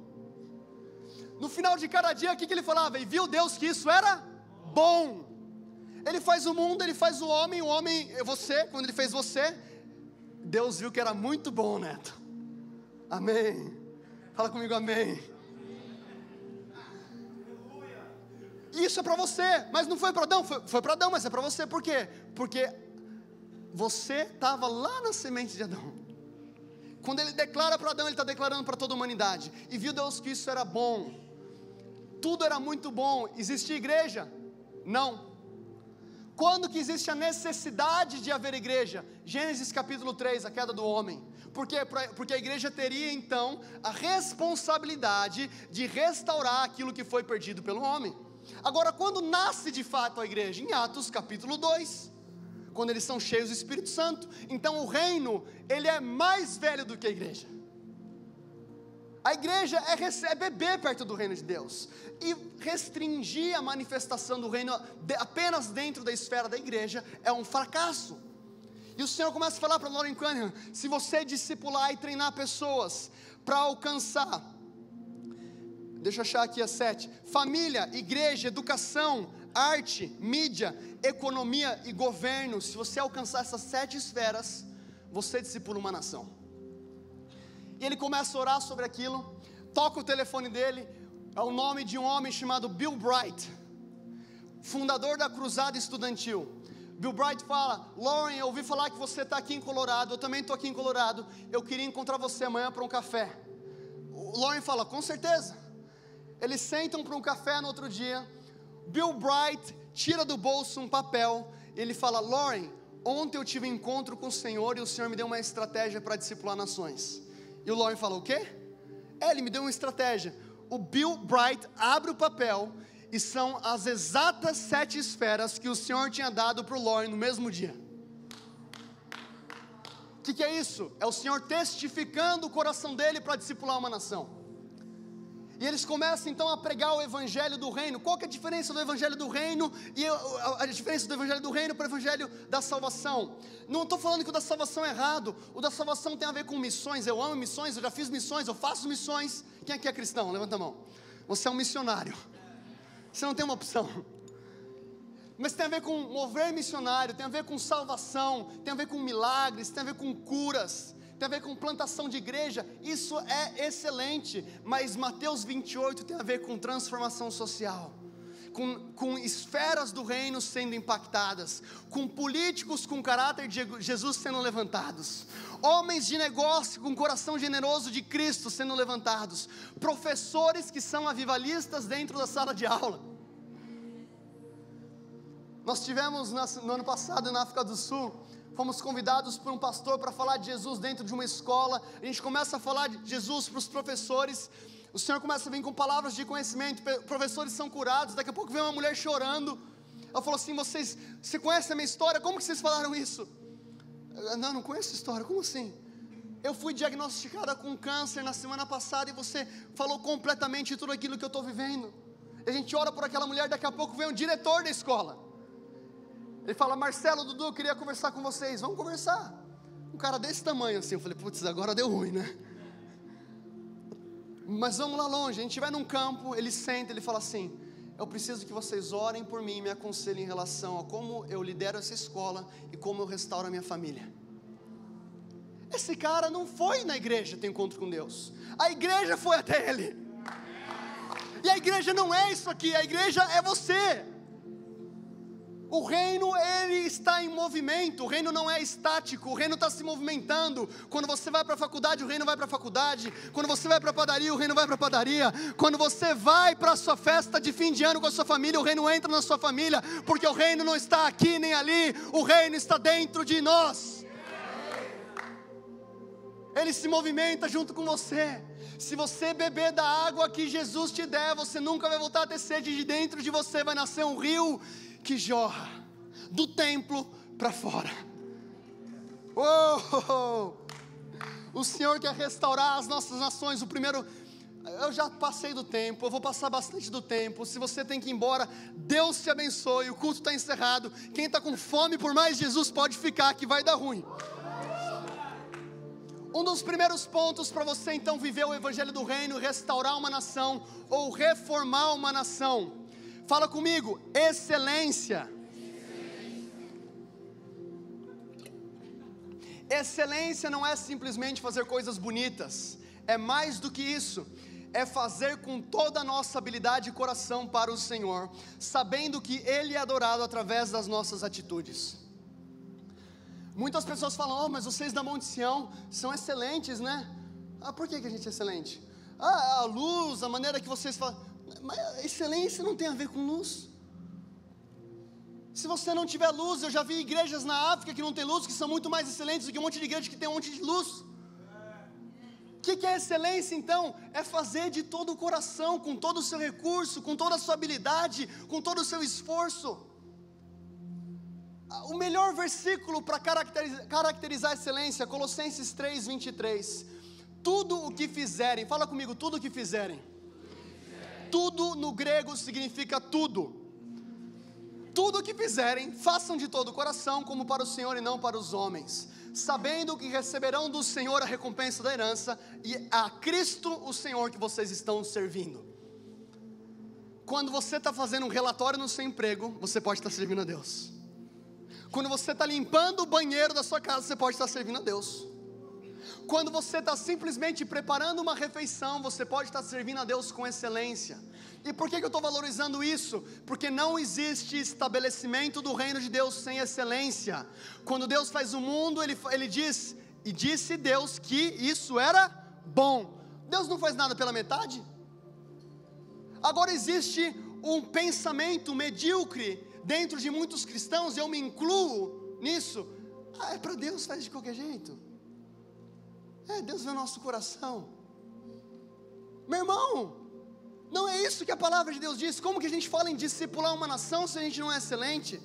no final de cada dia, o que ele falava? E viu Deus que isso era bom. Ele faz o mundo, ele faz o homem é você. Quando ele fez você, Deus viu que era muito bom, Neto. Amém. Fala comigo, amém. Isso é para você, mas não foi para Adão, foi para Adão, mas é para você. Por quê? Porque você estava lá na semente de Adão. Quando ele declara para Adão, ele está declarando para toda a humanidade. E viu Deus que isso era bom. Tudo era muito bom. Existia igreja? Não. Quando que existe a necessidade de haver igreja? Gênesis capítulo 3, a queda do homem. Por quê? Porque a igreja teria então a responsabilidade de restaurar aquilo que foi perdido pelo homem. Agora, quando nasce de fato a igreja? Em Atos capítulo 2, quando eles são cheios do Espírito Santo. Então o reino, ele é mais velho do que a igreja. A igreja é beber perto do reino de Deus. E restringir a manifestação do reino apenas dentro da esfera da igreja é um fracasso. E o Senhor começa a falar para Loren Cunningham: se você discipular e treinar pessoas para alcançar, deixa eu achar aqui as 7: família, igreja, educação, arte, mídia, economia e governo. Se você alcançar essas 7 esferas, você discipula uma nação. E ele começa a orar sobre aquilo. Toca o telefone dele, é o nome de um homem chamado Bill Bright, fundador da Cruzada Estudantil. Bill Bright fala: Loren, eu ouvi falar que você está aqui em Colorado, eu também estou aqui em Colorado, eu queria encontrar você amanhã para um café. O Loren fala: com certeza. Eles sentam para um café no outro dia. Bill Bright tira do bolso um papel, ele fala: Loren, ontem eu tive um encontro com o Senhor e o Senhor me deu uma estratégia para discipular nações. E o Loren fala: o quê? Ele me deu uma estratégia. O Bill Bright abre o papel e são as exatas 7 esferas que o Senhor tinha dado para o Loren no mesmo dia. O que é isso? É o Senhor testificando o coração dele para discipular uma nação. E eles começam então a pregar o evangelho do reino. Qual que é a diferença do evangelho do reino e a diferença do evangelho do reino para o evangelho da salvação? Não estou falando que o da salvação é errado. O da salvação tem a ver com missões. Eu amo missões, eu já fiz missões, eu faço missões. Quem aqui é cristão? Levanta a mão. Você é um missionário. Você não tem uma opção. Mas tem a ver com mover missionário, tem a ver com salvação, tem a ver com milagres, tem a ver com curas, tem a ver com plantação de igreja. Isso é excelente. Mas Mateus 28 tem a ver com transformação social, com esferas do reino sendo impactadas, com políticos com caráter de Jesus sendo levantados, homens de negócio com coração generoso de Cristo sendo levantados, professores que são avivalistas dentro da sala de aula. Nós tivemos no ano passado na África do Sul, fomos convidados por um pastor para falar de Jesus dentro de uma escola. A gente começa a falar de Jesus para os professores. O Senhor começa a vir com palavras de conhecimento, professores são curados. Daqui a pouco vem uma mulher chorando. Ela falou assim: você conhece a minha história? Como que vocês falaram isso? Não conheço a história, como assim? Eu fui diagnosticada com câncer na semana passada e você falou completamente tudo aquilo que eu estou vivendo. E a gente ora por aquela mulher, daqui a pouco vem o diretor da escola. Ele fala: Marcelo, Dudu, eu queria conversar com vocês. Vamos conversar. Um cara desse tamanho assim. Eu falei: putz, agora deu ruim, né? Mas vamos lá longe. A gente vai num campo, ele senta, ele fala assim: eu preciso que vocês orem por mim e me aconselhem em relação a como eu lidero essa escola e como eu restauro a minha família. Esse cara não foi na igreja ter encontro com Deus. A igreja foi até ele. E a igreja não é isso aqui, a igreja é você. O reino, ele está em movimento. O reino não é estático, o reino está se movimentando. Quando você vai para a faculdade, o reino vai para a faculdade. Quando você vai para a padaria, o reino vai para a padaria. Quando você vai para a sua festa de fim de ano com a sua família, o reino entra na sua família. Porque o reino não está aqui nem ali, o reino está dentro de nós. Ele se movimenta junto com você. Se você beber da água que Jesus te der, você nunca vai voltar a ter sede. De dentro de você vai nascer um rio que jorra do templo para fora. O Senhor quer restaurar as nossas nações. Eu já passei do tempo, eu vou passar bastante do tempo. Se você tem que ir embora, Deus te abençoe. O culto está encerrado. Quem está com fome por mais Jesus pode ficar, que vai dar ruim. Um dos primeiros pontos para você então viver o evangelho do reino, restaurar uma nação ou reformar uma nação. Fala comigo: excelência. Excelência não é simplesmente fazer coisas bonitas, é mais do que isso. É fazer com toda a nossa habilidade e coração para o Senhor, sabendo que Ele é adorado através das nossas atitudes. Muitas pessoas falam: mas vocês da Monte Sião são excelentes, né? Por que a gente é excelente? A luz, a maneira que vocês falam. Mas excelência não tem a ver com luz. Se você não tiver luz, eu já vi igrejas na África que não tem luz, que são muito mais excelentes do que um monte de igreja que tem um monte de luz. O que é excelência então? É fazer de todo o coração, com todo o seu recurso, com toda a sua habilidade, com todo o seu esforço. O melhor versículo para caracterizar a excelência, Colossenses 3:23. Tudo o que fizerem, fala comigo: tudo o que fizerem. Tudo no grego significa tudo. Tudo o que fizerem, façam de todo o coração, como para o Senhor e não para os homens, sabendo que receberão do Senhor a recompensa da herança, e a Cristo o Senhor que vocês estão servindo. Quando você está fazendo um relatório no seu emprego, você pode estar servindo a Deus. Quando você está limpando o banheiro da sua casa, você pode estar servindo a Deus. Quando você está simplesmente preparando uma refeição, você pode estar servindo a Deus com excelência. E por que eu estou valorizando isso? Porque não existe estabelecimento do reino de Deus sem excelência. Quando Deus faz o mundo, Ele diz: e disse Deus que isso era bom. Deus não faz nada pela metade. Agora existe um pensamento medíocre dentro de muitos cristãos, e eu me incluo nisso. É para Deus, faz de qualquer jeito. Deus vê o nosso coração. Meu irmão, não é isso que a palavra de Deus diz. Como que a gente fala em discipular uma nação se a gente não é excelente?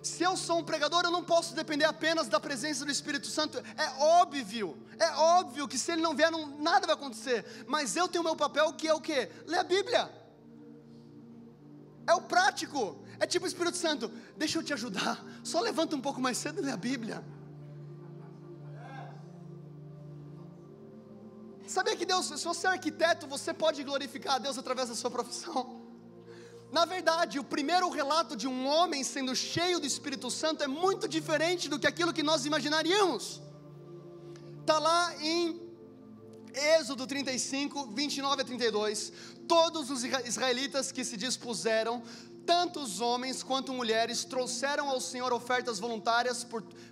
Se eu sou um pregador, eu não posso depender apenas da presença do Espírito Santo. É óbvio que se ele não vier, nada vai acontecer. Mas eu tenho o meu papel, que é o quê? Ler a Bíblia. É o prático. É tipo o Espírito Santo, deixa eu te ajudar, só levanta um pouco mais cedo e lê a Bíblia. Sabia que Deus, se você é arquiteto, você pode glorificar a Deus através da sua profissão? Na verdade, o primeiro relato de um homem sendo cheio do Espírito Santo é muito diferente do que aquilo que nós imaginaríamos. Está lá em Êxodo 35, 29 a 32, todos os israelitas que se dispuseram, tanto os homens quanto mulheres, trouxeram ao Senhor ofertas voluntárias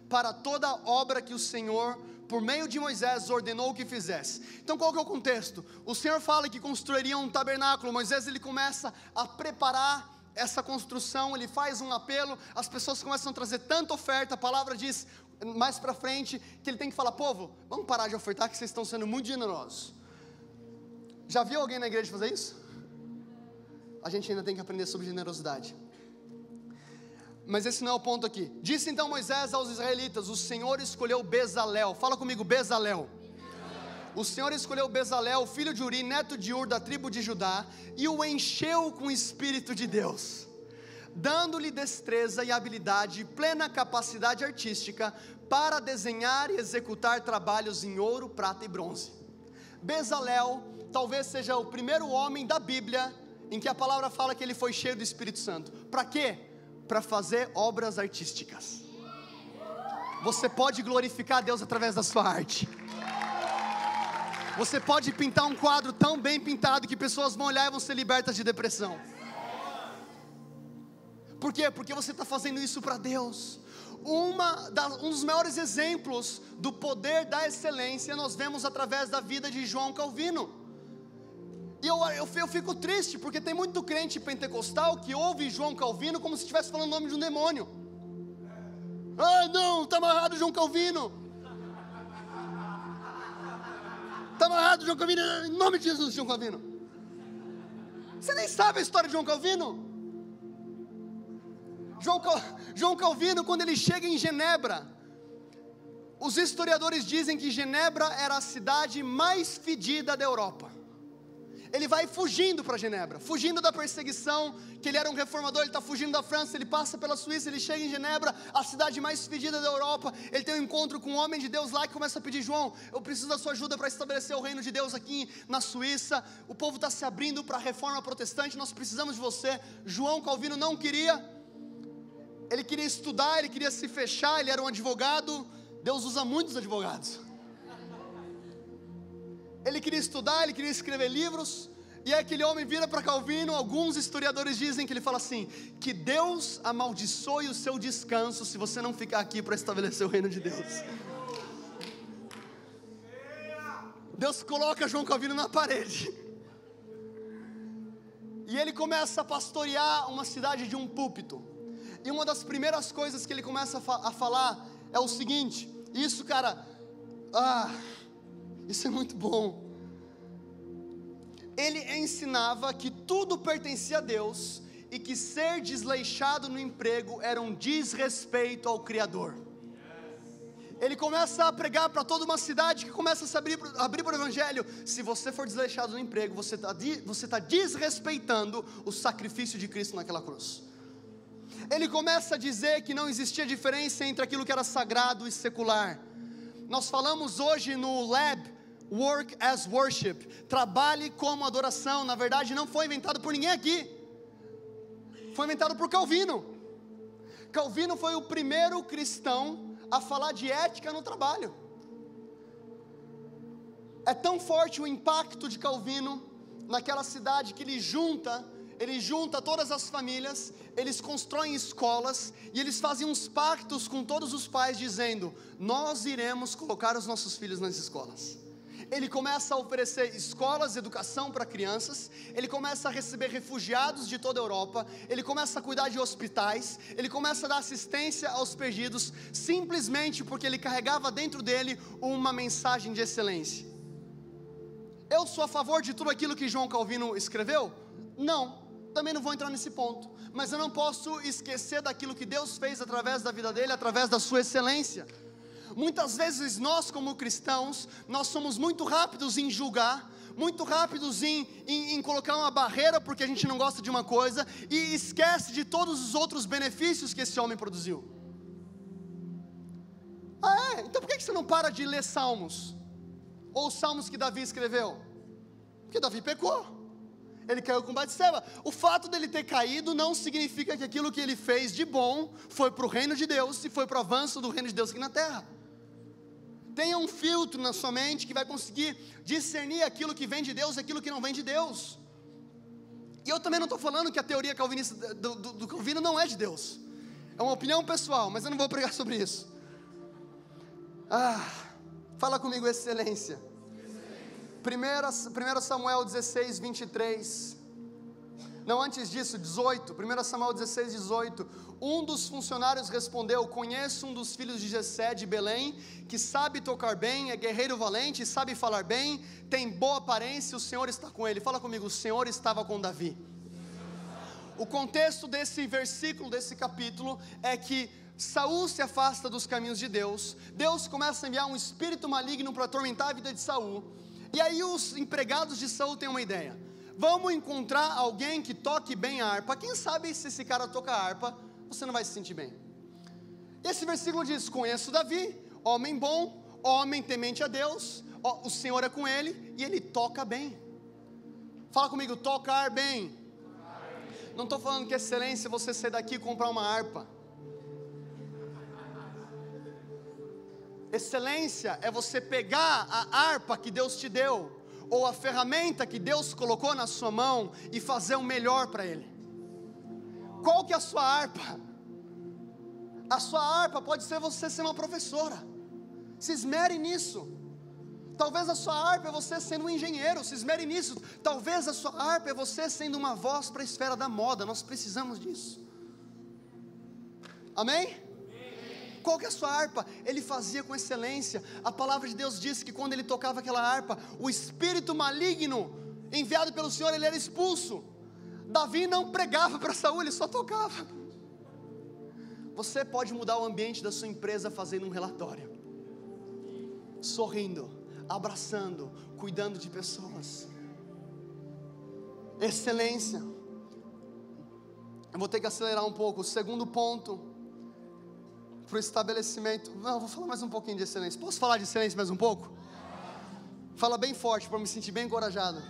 para toda a obra que o Senhor, por meio de Moisés, ordenou que fizesse. Então qual que é o contexto? O Senhor fala que construiria um tabernáculo. Moisés ele começa a preparar essa construção, ele faz um apelo, as pessoas começam a trazer tanta oferta, a palavra diz mais para frente, que ele tem que falar, povo, vamos parar de ofertar que vocês estão sendo muito generosos. Já viu alguém na igreja fazer isso? A gente ainda tem que aprender sobre generosidade. Mas esse não é o ponto aqui. Disse então Moisés aos israelitas, o Senhor escolheu Bezalel, fala comigo, Bezalel. O Senhor escolheu Bezalel, filho de Uri, neto de Ur, da tribo de Judá, e o encheu com o Espírito de Deus, dando-lhe destreza e habilidade, plena capacidade artística, para desenhar e executar trabalhos em ouro, prata e bronze. Bezalel talvez seja o primeiro homem da Bíblia, em que a palavra fala que ele foi cheio do Espírito Santo. Para quê? Para fazer obras artísticas. Você pode glorificar a Deus através da sua arte. Você pode pintar um quadro tão bem pintado que pessoas vão olhar e vão ser libertas de depressão. Por quê? Porque você está fazendo isso para Deus. Um dos maiores exemplos do poder da excelência nós vemos através da vida de João Calvino. E eu fico triste porque tem muito crente pentecostal que ouve João Calvino como se estivesse falando o nome de um demônio. Ah não, está amarrado João Calvino. Está amarrado João Calvino, em nome de Jesus, João Calvino. Você nem sabe a história de João Calvino. João Calvino, quando ele chega em Genebra, os historiadores dizem que Genebra era a cidade mais fedida da Europa. Ele vai fugindo para Genebra, fugindo da perseguição, que ele era um reformador, ele está fugindo da França, ele passa pela Suíça, ele chega em Genebra, a cidade mais fedida da Europa, ele tem um encontro com um homem de Deus lá que começa a pedir, João, eu preciso da sua ajuda para estabelecer o reino de Deus aqui na Suíça, o povo está se abrindo para a reforma protestante, nós precisamos de você. João Calvino não queria, ele queria estudar, ele queria se fechar, ele era um advogado, Deus usa muitos advogados. Ele queria estudar, ele queria escrever livros, e aí aquele homem vira para Calvino, alguns historiadores dizem que ele fala assim, que Deus amaldiçoe o seu descanso se você não ficar aqui para estabelecer o reino de Deus. Deus coloca João Calvino na parede, e ele começa a pastorear uma cidade de um púlpito, e uma das primeiras coisas que ele começa a falar é o seguinte, isso cara, isso é muito bom. Ele ensinava que tudo pertencia a Deus e que ser desleixado no emprego era um desrespeito ao Criador. Ele começa a pregar para toda uma cidade que começa a se abrir para o Evangelho. Se você for desleixado no emprego, você está desrespeitando o sacrifício de Cristo naquela cruz. Ele começa a dizer que não existia diferença entre aquilo que era sagrado e secular. Nós falamos hoje no Lab, Work as Worship, trabalhe como adoração. Na verdade não foi inventado por ninguém aqui, foi inventado por Calvino. Calvino foi o primeiro cristão a falar de ética no trabalho. É tão forte o impacto de Calvino naquela cidade que ele junta todas as famílias, eles constroem escolas, e eles fazem uns pactos com todos os pais dizendo, nós iremos colocar os nossos filhos nas escolas. Ele começa a oferecer escolas, educação para crianças, ele começa a receber refugiados de toda a Europa, ele começa a cuidar de hospitais, ele começa a dar assistência aos perdidos, simplesmente porque ele carregava dentro dele uma mensagem de excelência. Eu sou a favor de tudo aquilo que João Calvino escreveu? Não, também não vou entrar nesse ponto, mas eu não posso esquecer daquilo que Deus fez através da vida dele, através da sua excelência. Muitas vezes nós como cristãos, nós somos muito rápidos em julgar, muito rápidos em colocar uma barreira porque a gente não gosta de uma coisa, e esquece de todos os outros benefícios que esse homem produziu. Então por que você não para de ler Salmos? Ou os Salmos que Davi escreveu? Porque Davi pecou. Ele caiu com Batseba. O fato dele ter caído não significa que aquilo que ele fez de bom foi para o reino de Deus e foi para o avanço do reino de Deus aqui na terra. Tenha um filtro na sua mente que vai conseguir discernir aquilo que vem de Deus e aquilo que não vem de Deus. E eu também não estou falando que a teoria calvinista do Calvino não é de Deus. É uma opinião pessoal, mas eu não vou pregar sobre isso. Fala comigo, excelência. 1 Samuel 16, 23. Não, antes disso, 18. 1 Samuel 16, 18. Um dos funcionários respondeu: conheço um dos filhos de Jessé de Belém, que sabe tocar bem, é guerreiro valente, sabe falar bem, tem boa aparência, o Senhor está com ele. Fala comigo, o Senhor estava com Davi. O contexto desse versículo, desse capítulo, é que Saul se afasta dos caminhos de Deus. Deus começa a enviar um espírito maligno para atormentar a vida de Saul. E aí os empregados de Saul têm uma ideia: vamos encontrar alguém que toque bem a harpa. Quem sabe se esse cara toca a harpa, você não vai se sentir bem. Esse versículo diz: conheço Davi, homem bom, homem temente a Deus, o Senhor é com ele e ele toca bem. Fala comigo, tocar bem. Não estou falando que é excelência você sair daqui e comprar uma harpa. Excelência é você pegar a harpa que Deus te deu, ou a ferramenta que Deus colocou na sua mão, e fazer o melhor para Ele. Qual que é a sua harpa? A sua harpa pode ser você ser uma professora. Se esmere nisso. Talvez a sua harpa é você sendo um engenheiro. Se esmere nisso. Talvez a sua harpa é você sendo uma voz para a esfera da moda. Nós precisamos disso. Amém? Qual que é a sua harpa? Ele fazia com excelência. A palavra de Deus diz que quando ele tocava aquela harpa, o espírito maligno enviado pelo Senhor, ele era expulso. Davi não pregava para Saul, ele só tocava. Você pode mudar o ambiente da sua empresa fazendo um relatório, sorrindo, abraçando, cuidando de pessoas. Excelência. Eu vou ter que acelerar um pouco. O segundo ponto para o estabelecimento. Não, vou falar mais um pouquinho de excelência. Posso falar de excelência mais um pouco? Fala bem forte para me sentir bem encorajado.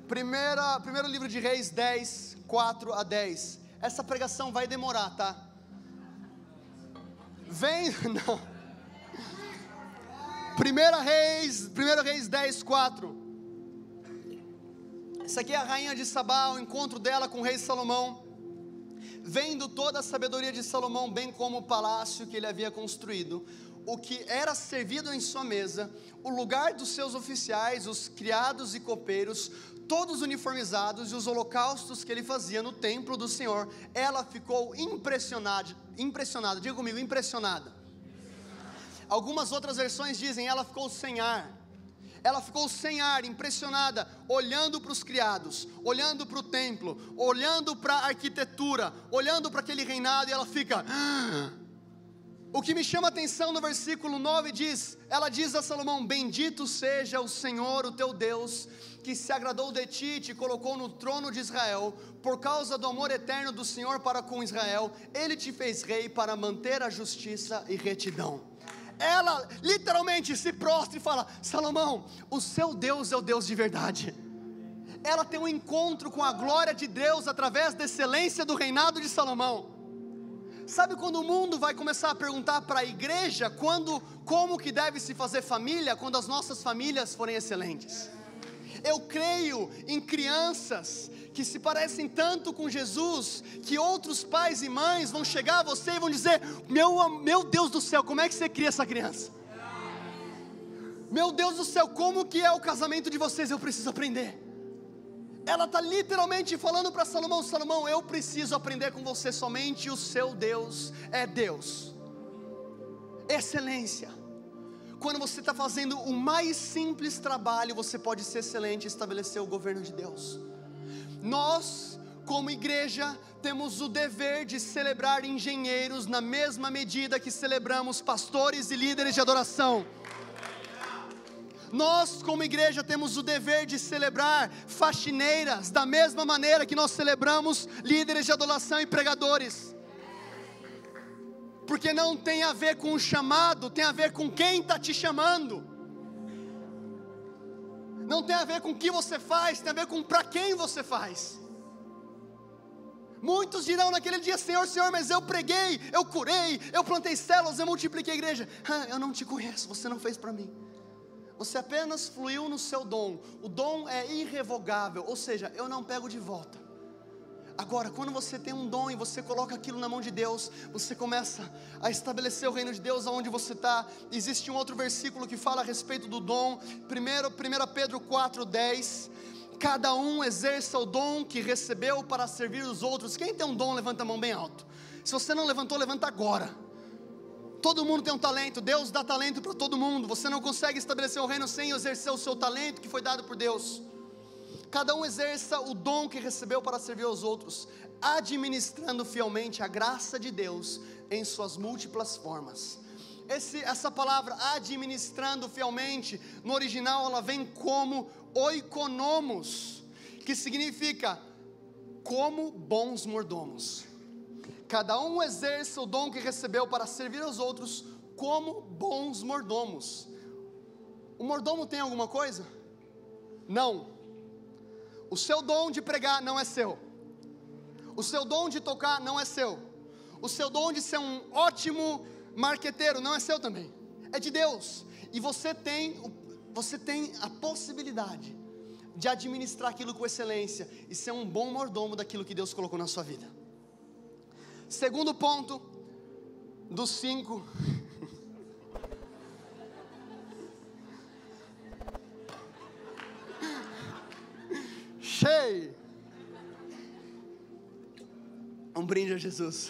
Primeiro livro de Reis 10, 4 a 10. Essa pregação vai demorar, tá? Não. 1 Reis 10, 4. Essa aqui é a rainha de Sabá, o encontro dela com o rei Salomão. Vendo toda a sabedoria de Salomão, bem como o palácio que ele havia construído, o que era servido em sua mesa, o lugar dos seus oficiais, os criados e copeiros, todos uniformizados, e os holocaustos que ele fazia no templo do Senhor, ela ficou impressionada, diga comigo, impressionada. Algumas outras versões dizem, ela ficou sem ar. Ela ficou sem ar, impressionada, olhando para os criados, olhando para o templo, olhando para a arquitetura, olhando para aquele reinado, e ela fica... O que me chama a atenção no versículo 9 diz, ela diz a Salomão: bendito seja o Senhor, o teu Deus, que se agradou de ti e te colocou no trono de Israel, por causa do amor eterno do Senhor para com Israel, Ele te fez rei para manter a justiça e retidão. Ela literalmente se prostra e fala: Salomão, o seu Deus é o Deus de verdade. Ela tem um encontro com a glória de Deus através da excelência do reinado de Salomão. Sabe quando o mundo vai começar a perguntar para a igreja como que deve se fazer família? Quando as nossas famílias forem excelentes. Eu creio em crianças que se parecem tanto com Jesus, que outros pais e mães vão chegar a você e vão dizer: meu Deus do céu, como é que você cria essa criança? Meu Deus do céu, como que é o casamento de vocês? Eu preciso aprender. Ela está literalmente falando para Salomão: Salomão, eu preciso aprender com você, somente o seu Deus é Deus. Excelência. Quando você está fazendo o mais simples trabalho, você pode ser excelente e estabelecer o governo de Deus. Nós, como igreja, temos o dever de celebrar engenheiros na mesma medida que celebramos pastores e líderes de adoração. Nós, como igreja, temos o dever de celebrar faxineiras da mesma maneira que nós celebramos líderes de adoração e pregadores. Porque não tem a ver com o chamado, tem a ver com quem está te chamando. Não tem a ver com o que você faz, tem a ver com para quem você faz. Muitos dirão naquele dia: Senhor, Senhor, mas eu preguei, eu curei, eu plantei células, eu multipliquei a igreja. Eu não te conheço, você não fez para mim. Você apenas fluiu no seu dom. O dom é irrevogável, ou seja, eu não pego de volta. Agora, quando você tem um dom e você coloca aquilo na mão de Deus, você começa a estabelecer o reino de Deus aonde você está. Existe um outro versículo que fala a respeito do dom, 1 Pedro 4:10. Cada um exerça o dom que recebeu para servir os outros. Quem tem um dom, levanta a mão bem alto. Se você não levantou, levanta agora. Todo mundo tem um talento, Deus dá talento para todo mundo. Você não consegue estabelecer o reino sem exercer o seu talento que foi dado por Deus. Cada um exerça o dom que recebeu para servir aos outros, administrando fielmente a graça de Deus em suas múltiplas formas. Essa palavra administrando fielmente, no original ela vem como oikonomos, que significa como bons mordomos. Cada um exerça o dom que recebeu para servir aos outros como bons mordomos. O mordomo tem alguma coisa? Não. O seu dom de pregar não é seu. O seu dom de tocar não é seu. O seu dom de ser um ótimo marqueteiro não é seu também. É de Deus. E você tem a possibilidade de administrar aquilo com excelência e ser um bom mordomo daquilo que Deus colocou na sua vida. Segundo ponto dos 5. Cheio. Um brinde a Jesus.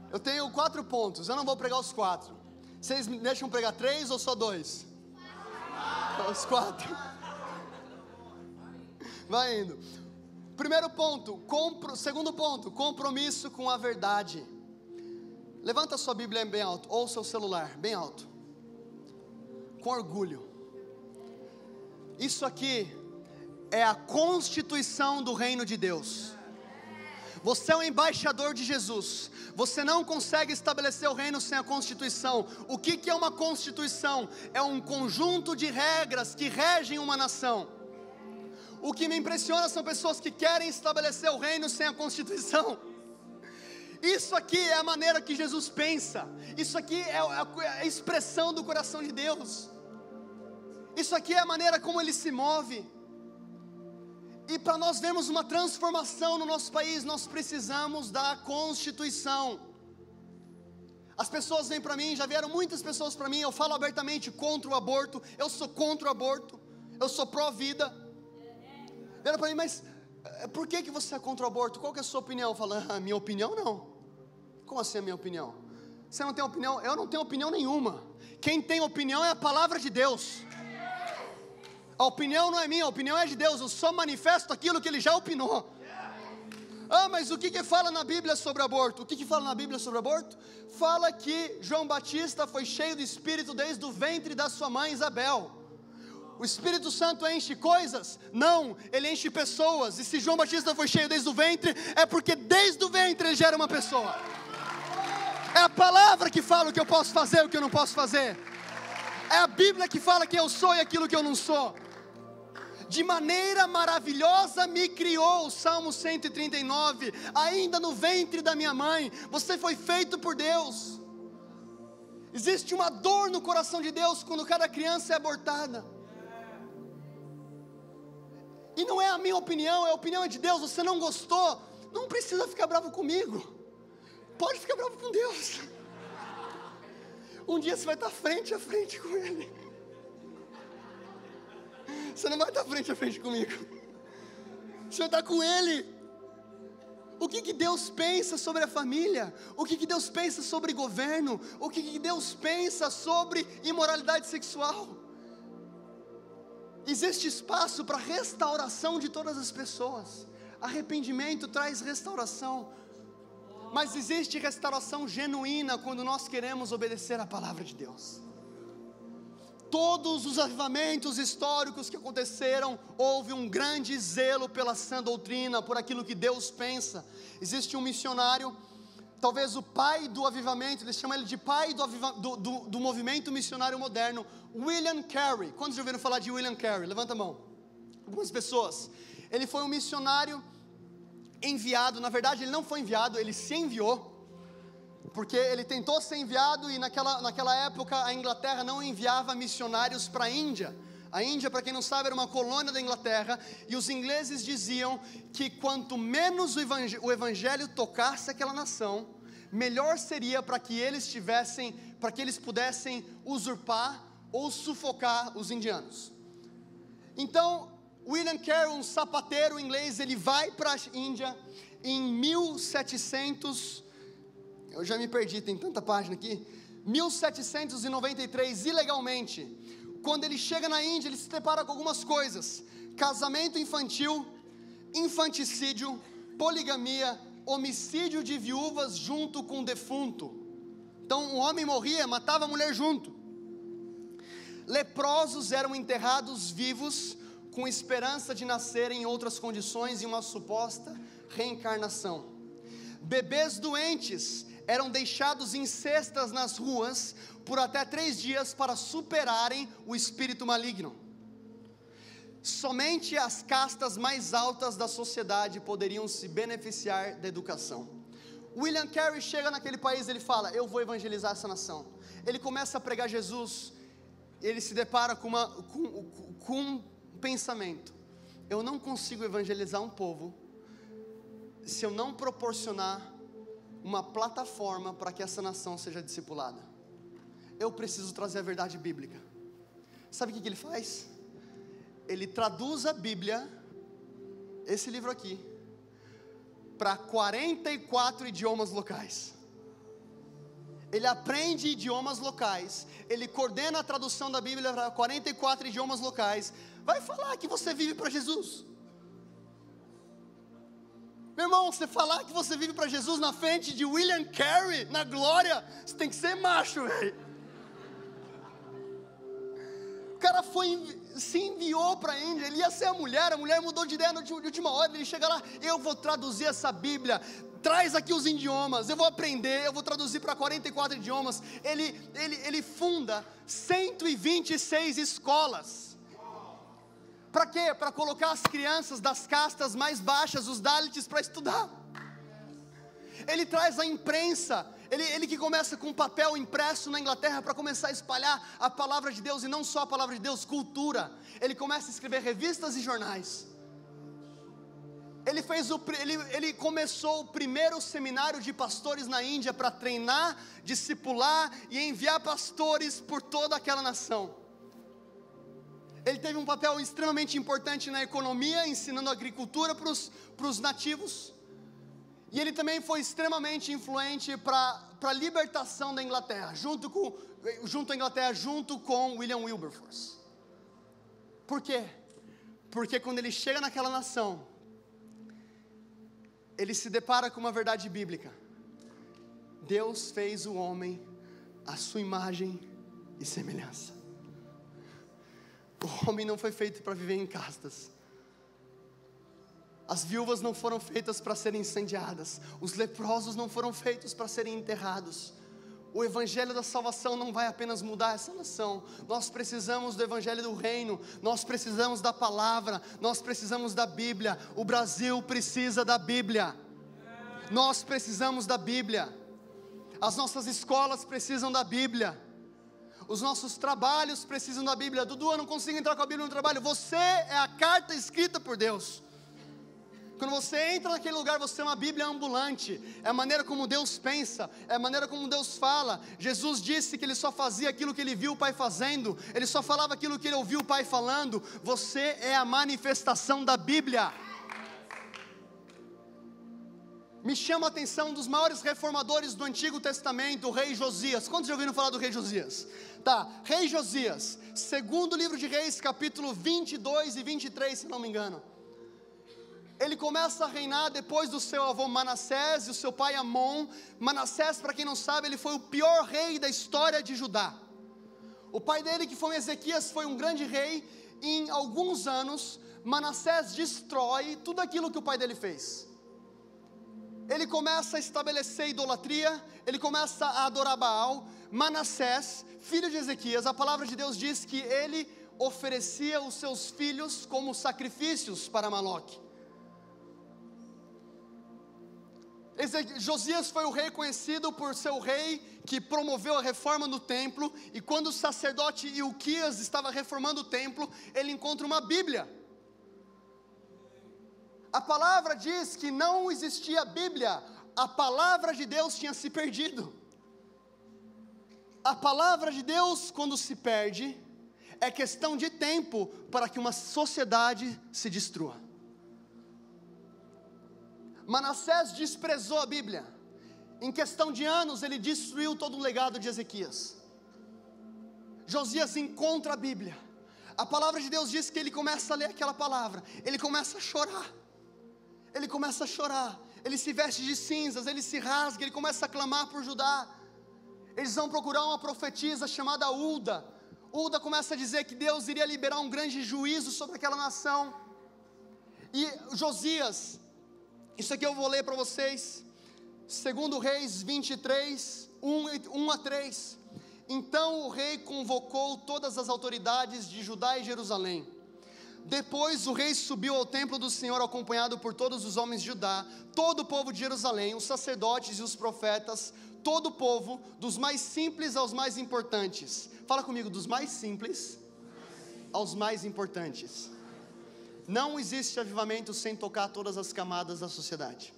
Eu tenho 4 pontos, eu não vou pregar os 4. Vocês me deixam pregar 3 ou só 2? Os 4. Vai indo. Segundo ponto, compromisso com a verdade. Levanta a sua Bíblia bem alto, ou seu celular bem alto. Com orgulho. Isso aqui é a constituição do reino de Deus. Você é um embaixador de Jesus. Você não consegue estabelecer o reino sem a constituição. O que é uma constituição? É um conjunto de regras que regem uma nação. O que me impressiona são pessoas que querem estabelecer o reino sem a constituição. Isso aqui é a maneira que Jesus pensa. Isso aqui é a expressão do coração de Deus. Isso aqui é a maneira como Ele se move. E para nós vermos uma transformação no nosso país, nós precisamos da Constituição. As pessoas vêm para mim, já vieram muitas pessoas para mim, eu falo abertamente contra o aborto, eu sou contra o aborto, eu sou pró-vida. Vieram para mim, mas por que você é contra o aborto? Qual que é a sua opinião? Eu falo, minha opinião não. Como assim a minha opinião? Você não tem opinião? Eu não tenho opinião nenhuma. Quem tem opinião é a palavra de Deus. A opinião não é minha, a opinião é de Deus. Eu só manifesto aquilo que Ele já opinou. Mas o que fala na Bíblia sobre aborto? O que fala na Bíblia sobre aborto? Fala que João Batista foi cheio do Espírito desde o ventre da sua mãe Isabel. O Espírito Santo enche coisas? Não, ele enche pessoas. E se João Batista foi cheio desde o ventre, é porque desde o ventre ele gera uma pessoa. É a palavra que fala o que eu posso fazer e o que eu não posso fazer. É a Bíblia que fala quem eu sou e aquilo que eu não sou. De maneira maravilhosa me criou, o Salmo 139, ainda no ventre da minha mãe, você foi feito por Deus. Existe uma dor no coração de Deus quando cada criança é abortada. E não é a minha opinião, é a opinião de Deus. Você não gostou, não precisa ficar bravo comigo. Pode ficar bravo com Deus. Um dia você vai estar frente a frente com Ele. Você não vai estar frente a frente comigo. Você vai estar com Ele. O que Deus pensa sobre a família? O que Deus pensa sobre governo? O que Deus pensa sobre imoralidade sexual? existe espaço para restauração de todas as pessoas. Arrependimento traz restauração, mas existe restauração genuína quando nós queremos obedecer a palavra de Deus. Todos os avivamentos históricos que aconteceram, houve um grande zelo pela sã doutrina, por aquilo que Deus pensa. Existe um missionário, talvez o pai do avivamento, eles chamam ele de pai do movimento missionário moderno, William Carey. Quantos já ouviram falar de William Carey? Levanta a mão. Algumas pessoas. Ele foi um missionário enviado, na verdade ele não foi enviado, ele se enviou, porque ele tentou ser enviado, e naquela época a Inglaterra não enviava missionários para a Índia. A Índia, para quem não sabe, era uma colônia da Inglaterra, e os ingleses diziam que quanto menos o evangelho tocasse aquela nação, melhor seria para que eles pudessem usurpar ou sufocar os indianos. Então, William Carey, um sapateiro inglês, ele vai para a Índia em 1700, eu já me perdi, tem tanta página aqui, 1793, ilegalmente. Quando ele chega na Índia, ele se depara com algumas coisas: casamento infantil, infanticídio, poligamia, homicídio de viúvas junto com o defunto. Então um homem morria, matava a mulher junto. Leprosos eram enterrados vivos, com esperança de nascer em outras condições, em uma suposta reencarnação. Bebês doentes eram deixados em cestas nas ruas por até 3 dias para superarem o espírito maligno. Somente as castas mais altas da sociedade poderiam se beneficiar da educação. William Carey chega naquele país, ele fala: eu vou evangelizar essa nação. Ele começa a pregar Jesus, ele se depara com um pensamento: eu não consigo evangelizar um povo se eu não proporcionar uma plataforma para que essa nação seja discipulada. Eu preciso trazer a verdade bíblica. Sabe o que ele faz? Ele traduz a Bíblia, esse livro aqui, para 44 idiomas locais. Ele aprende idiomas locais, ele coordena a tradução da Bíblia para 44 idiomas locais. Vai falar que você vive para Jesus. Meu irmão, você falar que você vive para Jesus na frente de William Carey, na glória, você tem que ser macho, velho. O cara se enviou para a Índia, ele ia ser a mulher mudou de ideia de última hora. Ele chega lá: eu vou traduzir essa Bíblia, traz aqui os idiomas, eu vou aprender, eu vou traduzir para 44 idiomas. Ele funda 126 escolas. Para quê? Para colocar as crianças das castas mais baixas, os Dalits, para estudar. Ele traz a imprensa, ele que começa com papel impresso na Inglaterra para começar a espalhar a palavra de Deus, e não só a palavra de Deus, cultura. Ele começa a escrever revistas e jornais. Ele começou o primeiro seminário de pastores na Índia para treinar, discipular e enviar pastores por toda aquela nação. Ele teve um papel extremamente importante na economia, ensinando agricultura para os nativos. E ele também foi extremamente influente para a libertação da Inglaterra, junto com William Wilberforce. Por quê? Porque quando ele chega naquela nação, ele se depara com uma verdade bíblica: Deus fez o homem à sua imagem e semelhança. O homem não foi feito para viver em castas. As viúvas não foram feitas para serem incendiadas. Os leprosos não foram feitos para serem enterrados. O evangelho da salvação não vai apenas mudar essa nação. Nós precisamos do evangelho do reino. Nós precisamos da palavra. Nós precisamos da Bíblia. O Brasil precisa da Bíblia. Nós precisamos da Bíblia. As nossas escolas precisam da Bíblia. Os nossos trabalhos precisam da Bíblia. Dudu, eu não consigo entrar com a Bíblia no trabalho. Você é a carta escrita por Deus. Quando você entra naquele lugar, você é uma Bíblia ambulante. É a maneira como Deus pensa, é a maneira como Deus fala. Jesus disse que Ele só fazia aquilo que Ele viu o Pai fazendo. Ele só falava aquilo que Ele ouviu o Pai falando. Você é a manifestação da Bíblia. Me chama a atenção um dos maiores reformadores do Antigo Testamento, o rei Josias. Quantos já ouviram falar do rei Josias? Tá, rei Josias, segundo livro de Reis, capítulo 22 e 23, se não me engano. Ele começa a reinar depois do seu avô Manassés e o seu pai Amon. Manassés, para quem não sabe, ele foi o pior rei da história de Judá. O pai dele, que foi Ezequias, foi um grande rei. Em alguns anos, Manassés destrói tudo aquilo que o pai dele fez. Ele começa a estabelecer idolatria, ele começa a adorar Baal. Manassés, filho de Ezequias, a palavra de Deus diz que ele oferecia os seus filhos como sacrifícios para Moloque. Josias foi o rei conhecido por ser o rei que promoveu a reforma no templo, e quando o sacerdote Ilquias estava reformando o templo, ele encontra uma Bíblia. A palavra diz que não existia Bíblia, a palavra de Deus tinha se perdido. A palavra de Deus, quando se perde, é questão de tempo para que uma sociedade se destrua. Manassés desprezou a Bíblia. Em questão de anos, ele destruiu todo o legado de Ezequias. Josias encontra a Bíblia. A palavra de Deus diz que ele começa a ler aquela palavra, ele começa a chorar. Ele começa a chorar, ele se veste de cinzas, ele se rasga, ele começa a clamar por Judá. Eles vão procurar uma profetisa chamada Ulda. Ulda começa a dizer que Deus iria liberar um grande juízo sobre aquela nação. E Josias, isso aqui eu vou ler para vocês, 2 Reis 23, 1 a 3. Então o rei convocou todas as autoridades de Judá e Jerusalém. Depois o rei subiu ao templo do Senhor, acompanhado por todos os homens de Judá, todo o povo de Jerusalém, os sacerdotes e os profetas, todo o povo, dos mais simples aos mais importantes. Fala comigo, dos mais simples aos mais importantes. Não existe avivamento sem tocar todas as camadas da sociedade.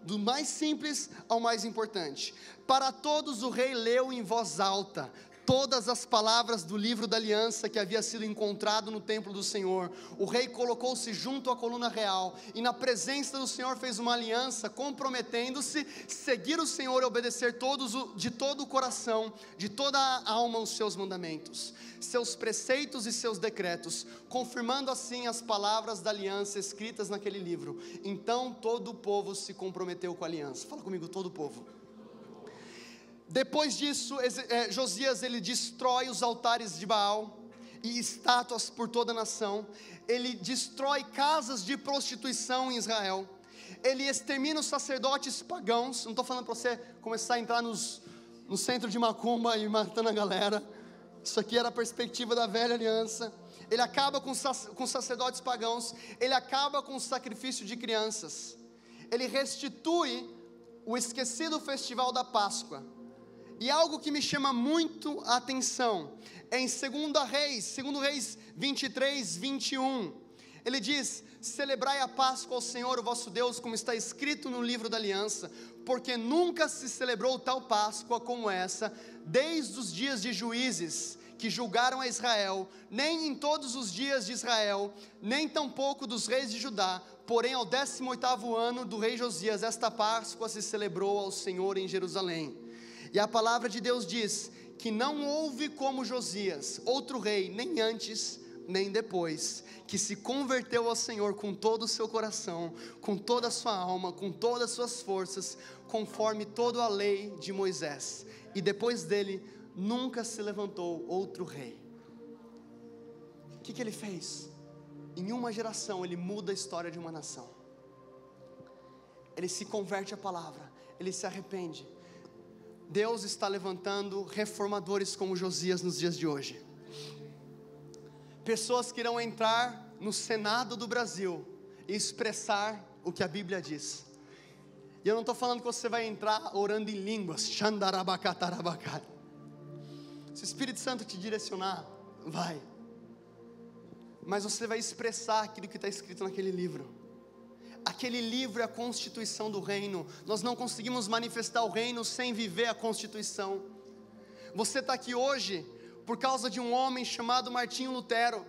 Do mais simples ao mais importante. Para todos o rei leu em voz alta todas as palavras do livro da aliança que havia sido encontrado no templo do Senhor. O rei colocou-se junto à coluna real e na presença do Senhor fez uma aliança, comprometendo-se seguir o Senhor e obedecer de todo o coração, de toda a alma os seus mandamentos, seus preceitos e seus decretos, confirmando assim as palavras da aliança escritas naquele livro. Então todo o povo se comprometeu com a aliança. Fala comigo, todo o povo. Depois disso, Josias ele destrói os altares de Baal e estátuas por toda a nação. Ele destrói casas de prostituição em Israel. Ele extermina os sacerdotes pagãos. Não estou falando para você começar a entrar no centro de macumba e matando a galera. Isso aqui era a perspectiva da velha aliança. Ele acaba com os sacerdotes pagãos. Ele acaba com o sacrifício de crianças. Ele restitui o esquecido festival da Páscoa. E algo que me chama muito a atenção, é em 2 Reis 23, 21, ele diz: celebrai a Páscoa ao Senhor, o vosso Deus, como está escrito no livro da aliança, porque nunca se celebrou tal Páscoa como essa, desde os dias de juízes, que julgaram a Israel, nem em todos os dias de Israel, nem tampouco dos reis de Judá, porém ao 18º ano do rei Josias, esta Páscoa se celebrou ao Senhor em Jerusalém. E a palavra de Deus diz que não houve como Josias, outro rei, nem antes, nem depois, que se converteu ao Senhor com todo o seu coração, com toda a sua alma, com todas as suas forças, conforme toda a lei de Moisés. E depois dele, nunca se levantou outro rei. O que ele fez? Em uma geração, ele muda a história de uma nação. Ele se converte à palavra, ele se arrepende. Deus está levantando reformadores como Josias nos dias de hoje. Pessoas que irão entrar no Senado do Brasil e expressar o que a Bíblia diz. E eu não estou falando que você vai entrar orando em línguas. Se o Espírito Santo te direcionar, vai. Mas você vai expressar aquilo que está escrito naquele livro. Aquele livro é a constituição do reino. Nós não conseguimos manifestar o reino sem viver a constituição. Você está aqui hoje por causa de um homem chamado Martinho Lutero,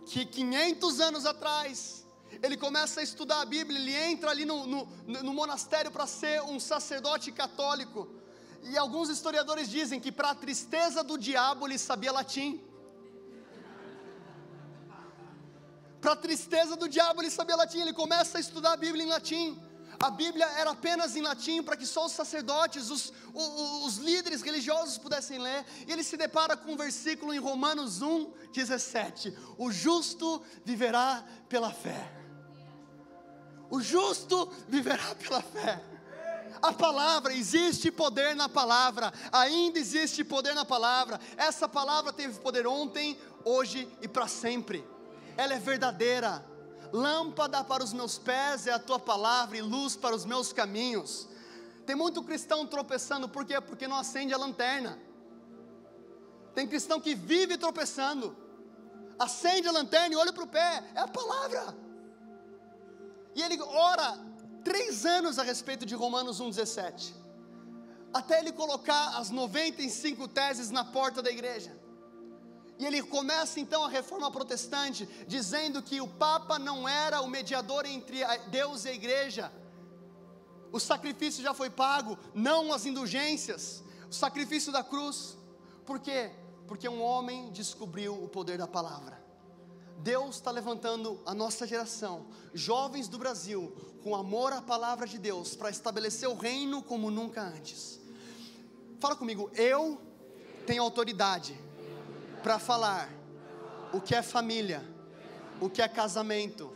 que 500 anos atrás, ele começa a estudar a Bíblia, ele entra ali no monastério para ser um sacerdote católico, E alguns historiadores dizem que para a tristeza do diabo ele sabia latim. Para a tristeza do diabo ele sabia latim, ele começa a estudar a Bíblia em latim. A Bíblia era apenas em latim para que só os sacerdotes, os líderes religiosos pudessem ler. E ele se depara com um versículo em Romanos 1:17: o justo viverá pela fé. O justo viverá pela fé. A palavra, existe poder na palavra, ainda existe poder na palavra. Essa palavra teve poder ontem, hoje e para sempre. Ela é verdadeira. Lâmpada para os meus pés é a tua palavra e luz para os meus caminhos. Tem muito cristão tropeçando, por quê? Porque não acende a lanterna. Tem cristão que vive tropeçando, acende a lanterna e olha para o pé, é a palavra. E ele ora 3 anos a respeito de Romanos 1:17, até ele colocar as 95 teses na porta da igreja. E ele começa então a reforma protestante, dizendo que o Papa não era o mediador entre Deus e a igreja. O sacrifício já foi pago, não as indulgências, o sacrifício da cruz. Por quê? Porque um homem descobriu o poder da palavra. Deus está levantando a nossa geração, jovens do Brasil, com amor à palavra de Deus, para estabelecer o reino como nunca antes. Fala comigo, eu tenho autoridade para falar o que é família, o que é casamento,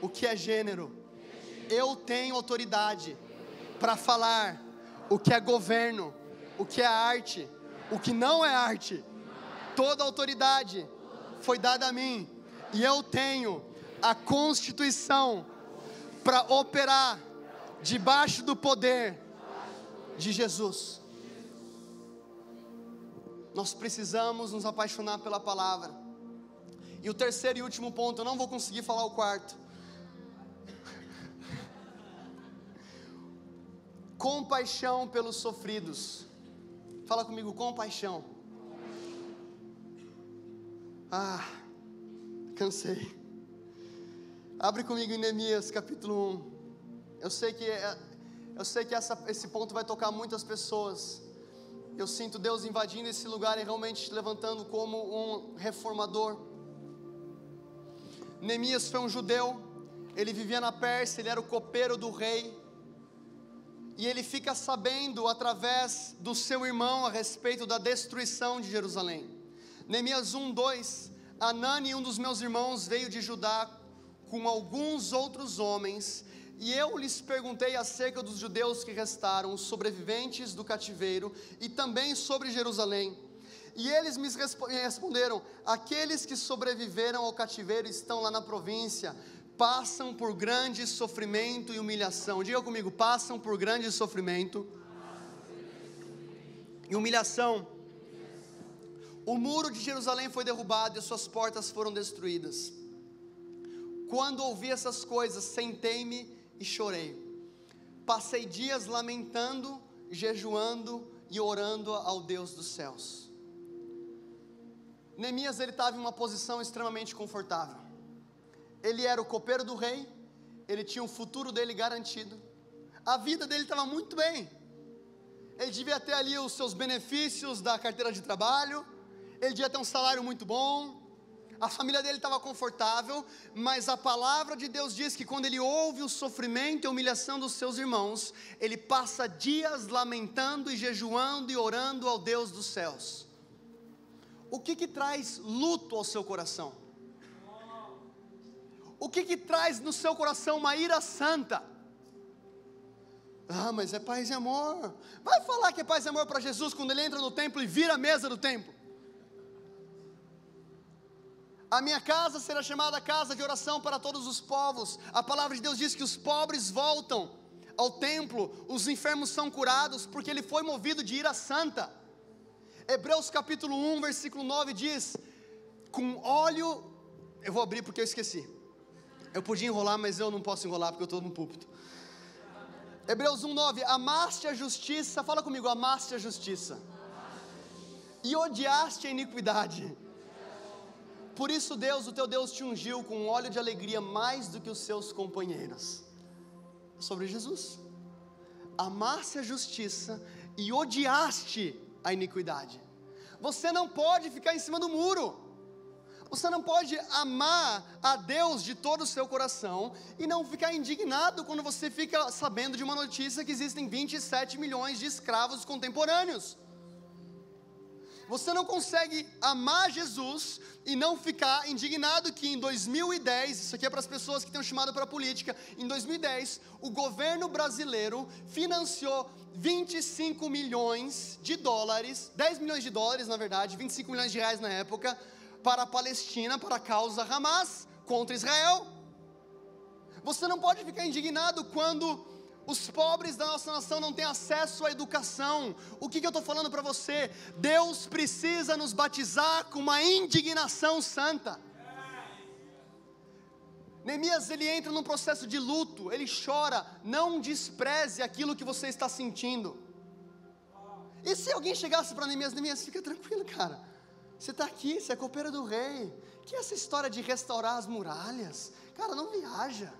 o que é gênero. Eu tenho autoridade para falar o que é governo, o que é arte, o que não é arte. Toda autoridade foi dada a mim, e eu tenho a Constituição para operar debaixo do poder de Jesus. Nós precisamos nos apaixonar pela palavra. E o terceiro e último ponto, eu não vou conseguir falar o quarto. Compaixão pelos sofridos. Fala comigo, compaixão. Cansei. Abre comigo em Neemias capítulo 1. Eu sei que esse ponto vai tocar muitas pessoas. Eu sinto Deus invadindo esse lugar e realmente levantando como um reformador. Neemias foi um judeu, ele vivia na Pérsia, ele era o copeiro do rei. E ele fica sabendo através do seu irmão a respeito da destruição de Jerusalém. Neemias 1:2, Anani, um dos meus irmãos, veio de Judá com alguns outros homens, e eu lhes perguntei acerca dos judeus que restaram, os sobreviventes do cativeiro, e também sobre Jerusalém. E eles me responderam: aqueles que sobreviveram ao cativeiro estão lá na província, passam por grande sofrimento e humilhação. Diga comigo, passam por grande sofrimento e humilhação. O muro de Jerusalém foi derrubado e suas portas foram destruídas. Quando ouvi essas coisas, sentei-me e chorei. Passei dias lamentando, jejuando e orando ao Deus dos céus. Neemias, ele estava em uma posição extremamente confortável. Ele era o copeiro do rei, ele tinha o futuro dele garantido, a vida dele estava muito bem. Ele devia ter ali os seus benefícios da carteira de trabalho, ele devia ter um salário muito bom, a família dele estava confortável. Mas a palavra de Deus diz que quando ele ouve o sofrimento e a humilhação dos seus irmãos, ele passa dias lamentando e jejuando e orando ao Deus dos céus. O que traz luto ao seu coração? O que traz no seu coração uma ira santa? Mas é paz e amor. Vai falar que é paz e amor para Jesus quando ele entra no templo e vira a mesa do templo. A minha casa será chamada casa de oração para todos os povos. A palavra de Deus diz que os pobres voltam ao templo, os enfermos são curados, porque ele foi movido de ira santa. Hebreus capítulo 1, versículo 9 diz: com óleo, eu vou abrir porque eu esqueci. Eu podia enrolar, mas eu não posso enrolar porque eu estou no púlpito. Hebreus 1, 9, amaste a justiça, fala comigo, amaste a justiça, e odiaste a iniquidade. Por isso Deus, o teu Deus, te ungiu com óleo de alegria mais do que os seus companheiros. Sobre Jesus. Amaste a justiça e odiaste a iniquidade. Você não pode ficar em cima do muro. Você não pode amar a Deus de todo o seu coração e não ficar indignado quando você fica sabendo de uma notícia que existem 27 milhões de escravos contemporâneos. Você não consegue amar Jesus e não ficar indignado que em 2010, isso aqui é para as pessoas que têm um chamado para a política, em 2010, o governo brasileiro financiou 25 milhões de dólares, 10 milhões de dólares na verdade, 25 milhões de reais na época, para a Palestina, para a causa Hamas, contra Israel. Você não pode ficar indignado quando os pobres da nossa nação não têm acesso à educação. O que eu estou falando para você? Deus precisa nos batizar com uma indignação santa. Neemias, ele entra num processo de luto, ele chora, não despreze aquilo que você está sentindo. E se alguém chegasse para Neemias, Neemias, fica tranquilo, cara, você está aqui, você é copeiro do rei, que é essa história de restaurar as muralhas? Cara, não viaja,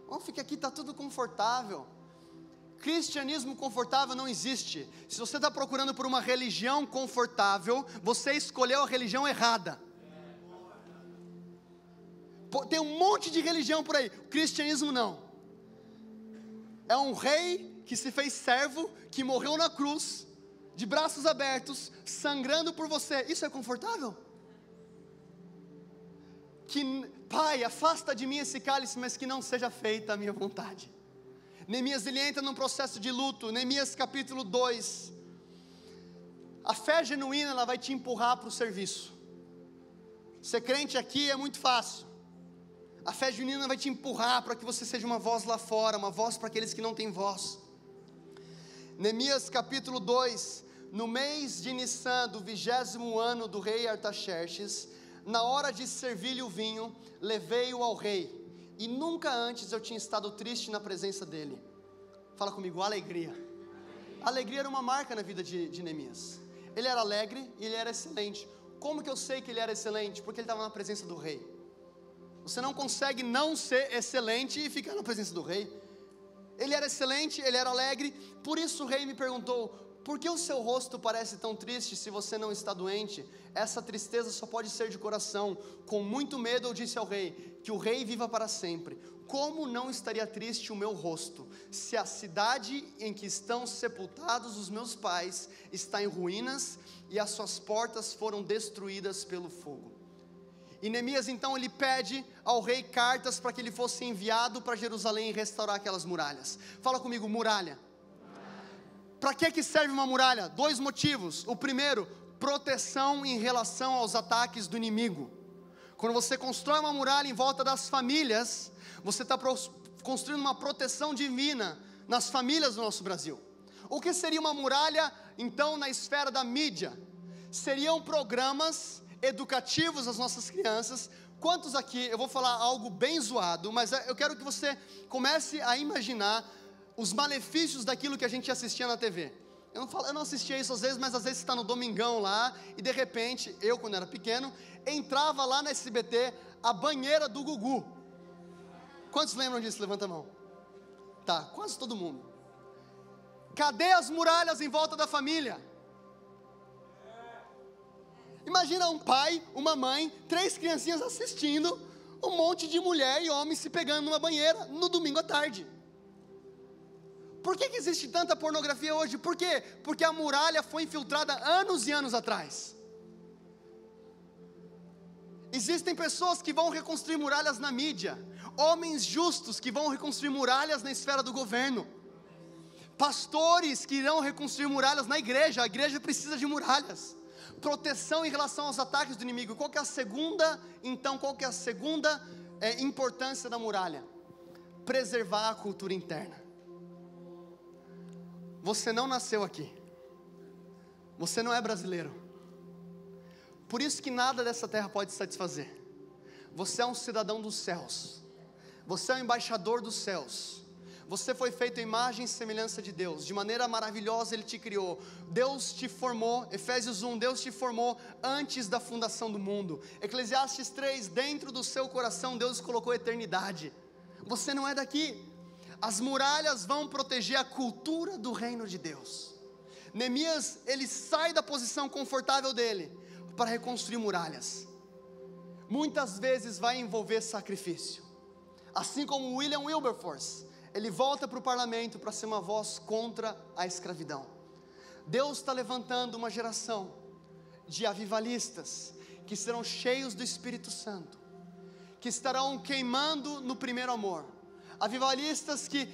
vamos ficar aqui, está tudo confortável. Cristianismo confortável não existe. Se você está procurando por uma religião confortável, você escolheu a religião errada. Tem um monte de religião por aí, o cristianismo não. É um rei que se fez servo, que morreu na cruz, de braços abertos, sangrando por você. Isso é confortável? Pai, afasta de mim esse cálice, mas que não seja feita a minha vontade. Neemias, ele entra num processo de luto. Neemias capítulo 2, a fé genuína, ela vai te empurrar para o serviço. Ser crente aqui é muito fácil. A fé genuína vai te empurrar para que você seja uma voz lá fora, uma voz para aqueles que não têm voz. Neemias capítulo 2, no mês de Nissan, do 20º ano do rei Artaxerxes, na hora de servir-lhe o vinho, levei-o ao rei, e nunca antes eu tinha estado triste na presença dele. Fala comigo, alegria. Alegria era uma marca na vida de Neemias. Ele era alegre e ele era excelente. Como que eu sei que ele era excelente? Porque ele estava na presença do rei. Você não consegue não ser excelente e ficar na presença do rei. Ele era excelente, ele era alegre. Por isso o rei me perguntou: por que o seu rosto parece tão triste se você não está doente? Essa tristeza só pode ser de coração. Com muito medo eu disse ao rei: que o rei viva para sempre. Como não estaria triste o meu rosto, se a cidade em que estão sepultados os meus pais está em ruínas e as suas portas foram destruídas pelo fogo? E Neemias então ele pede ao rei cartas para que ele fosse enviado para Jerusalém e restaurar aquelas muralhas. Fala comigo, muralha. Para que serve uma muralha? 2 motivos. O primeiro, proteção em relação aos ataques do inimigo. Quando você constrói uma muralha em volta das famílias, você está construindo uma proteção divina nas famílias do nosso Brasil. O que seria uma muralha então na esfera da mídia? Seriam programas educativos às nossas crianças. Quantos aqui, eu vou falar algo bem zoado, mas eu quero que você comece a imaginar os malefícios daquilo que a gente assistia na TV. Eu não assistia isso às vezes, mas às vezes você está no domingão lá, e de repente, eu quando era pequeno, entrava lá na SBT, a banheira do Gugu. Quantos lembram disso? Levanta a mão. Tá, quase todo mundo. Cadê as muralhas em volta da família? Imagina um pai, uma mãe, 3 criancinhas assistindo, um monte de mulher e homem se pegando numa banheira, no domingo à tarde. Por que existe tanta pornografia hoje? Por quê? Porque a muralha foi infiltrada anos e anos atrás. Existem pessoas que vão reconstruir muralhas na mídia, homens justos que vão reconstruir muralhas na esfera do governo, pastores que irão reconstruir muralhas na igreja. A igreja precisa de muralhas. Proteção em relação aos ataques do inimigo. Qual que é a segunda importância da muralha? Preservar a cultura interna. Você não nasceu aqui, você não é brasileiro, por isso que nada dessa terra pode te satisfazer. Você é um cidadão dos céus, você é um embaixador dos céus. Você foi feito em imagem e semelhança de Deus, de maneira maravilhosa Ele te criou. Deus te formou, Efésios 1, Deus te formou antes da fundação do mundo. Eclesiastes 3, dentro do seu coração Deus colocou eternidade. Você não é daqui. As muralhas vão proteger a cultura do reino de Deus. Neemias, ele sai da posição confortável dele para reconstruir muralhas. Muitas vezes vai envolver sacrifício. Assim como William Wilberforce, ele volta para o parlamento para ser uma voz contra a escravidão. Deus está levantando uma geração de avivalistas que serão cheios do Espírito Santo, que estarão queimando no primeiro amor. Avivalistas que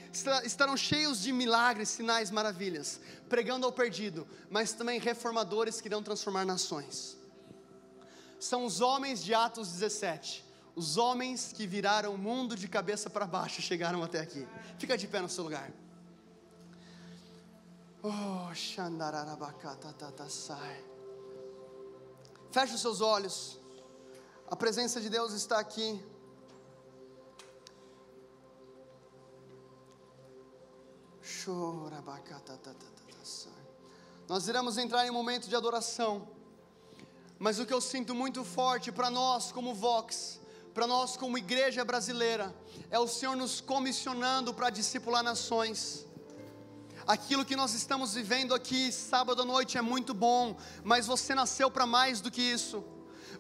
estarão cheios de milagres, sinais, maravilhas, pregando ao perdido, mas também reformadores que irão transformar nações. São os homens de Atos 17, os homens que viraram o mundo de cabeça para baixo, chegaram até aqui. Fica de pé no seu lugar. Oh, Xandararabacatatasai. Feche os seus olhos. A presença de Deus está aqui. Nós iremos entrar em um momento de adoração. Mas o que eu sinto muito forte para nós como Vox, para nós como igreja brasileira, é o Senhor nos comissionando para discipular nações. Aquilo que nós estamos vivendo aqui sábado à noite é muito bom, mas você nasceu para mais do que isso.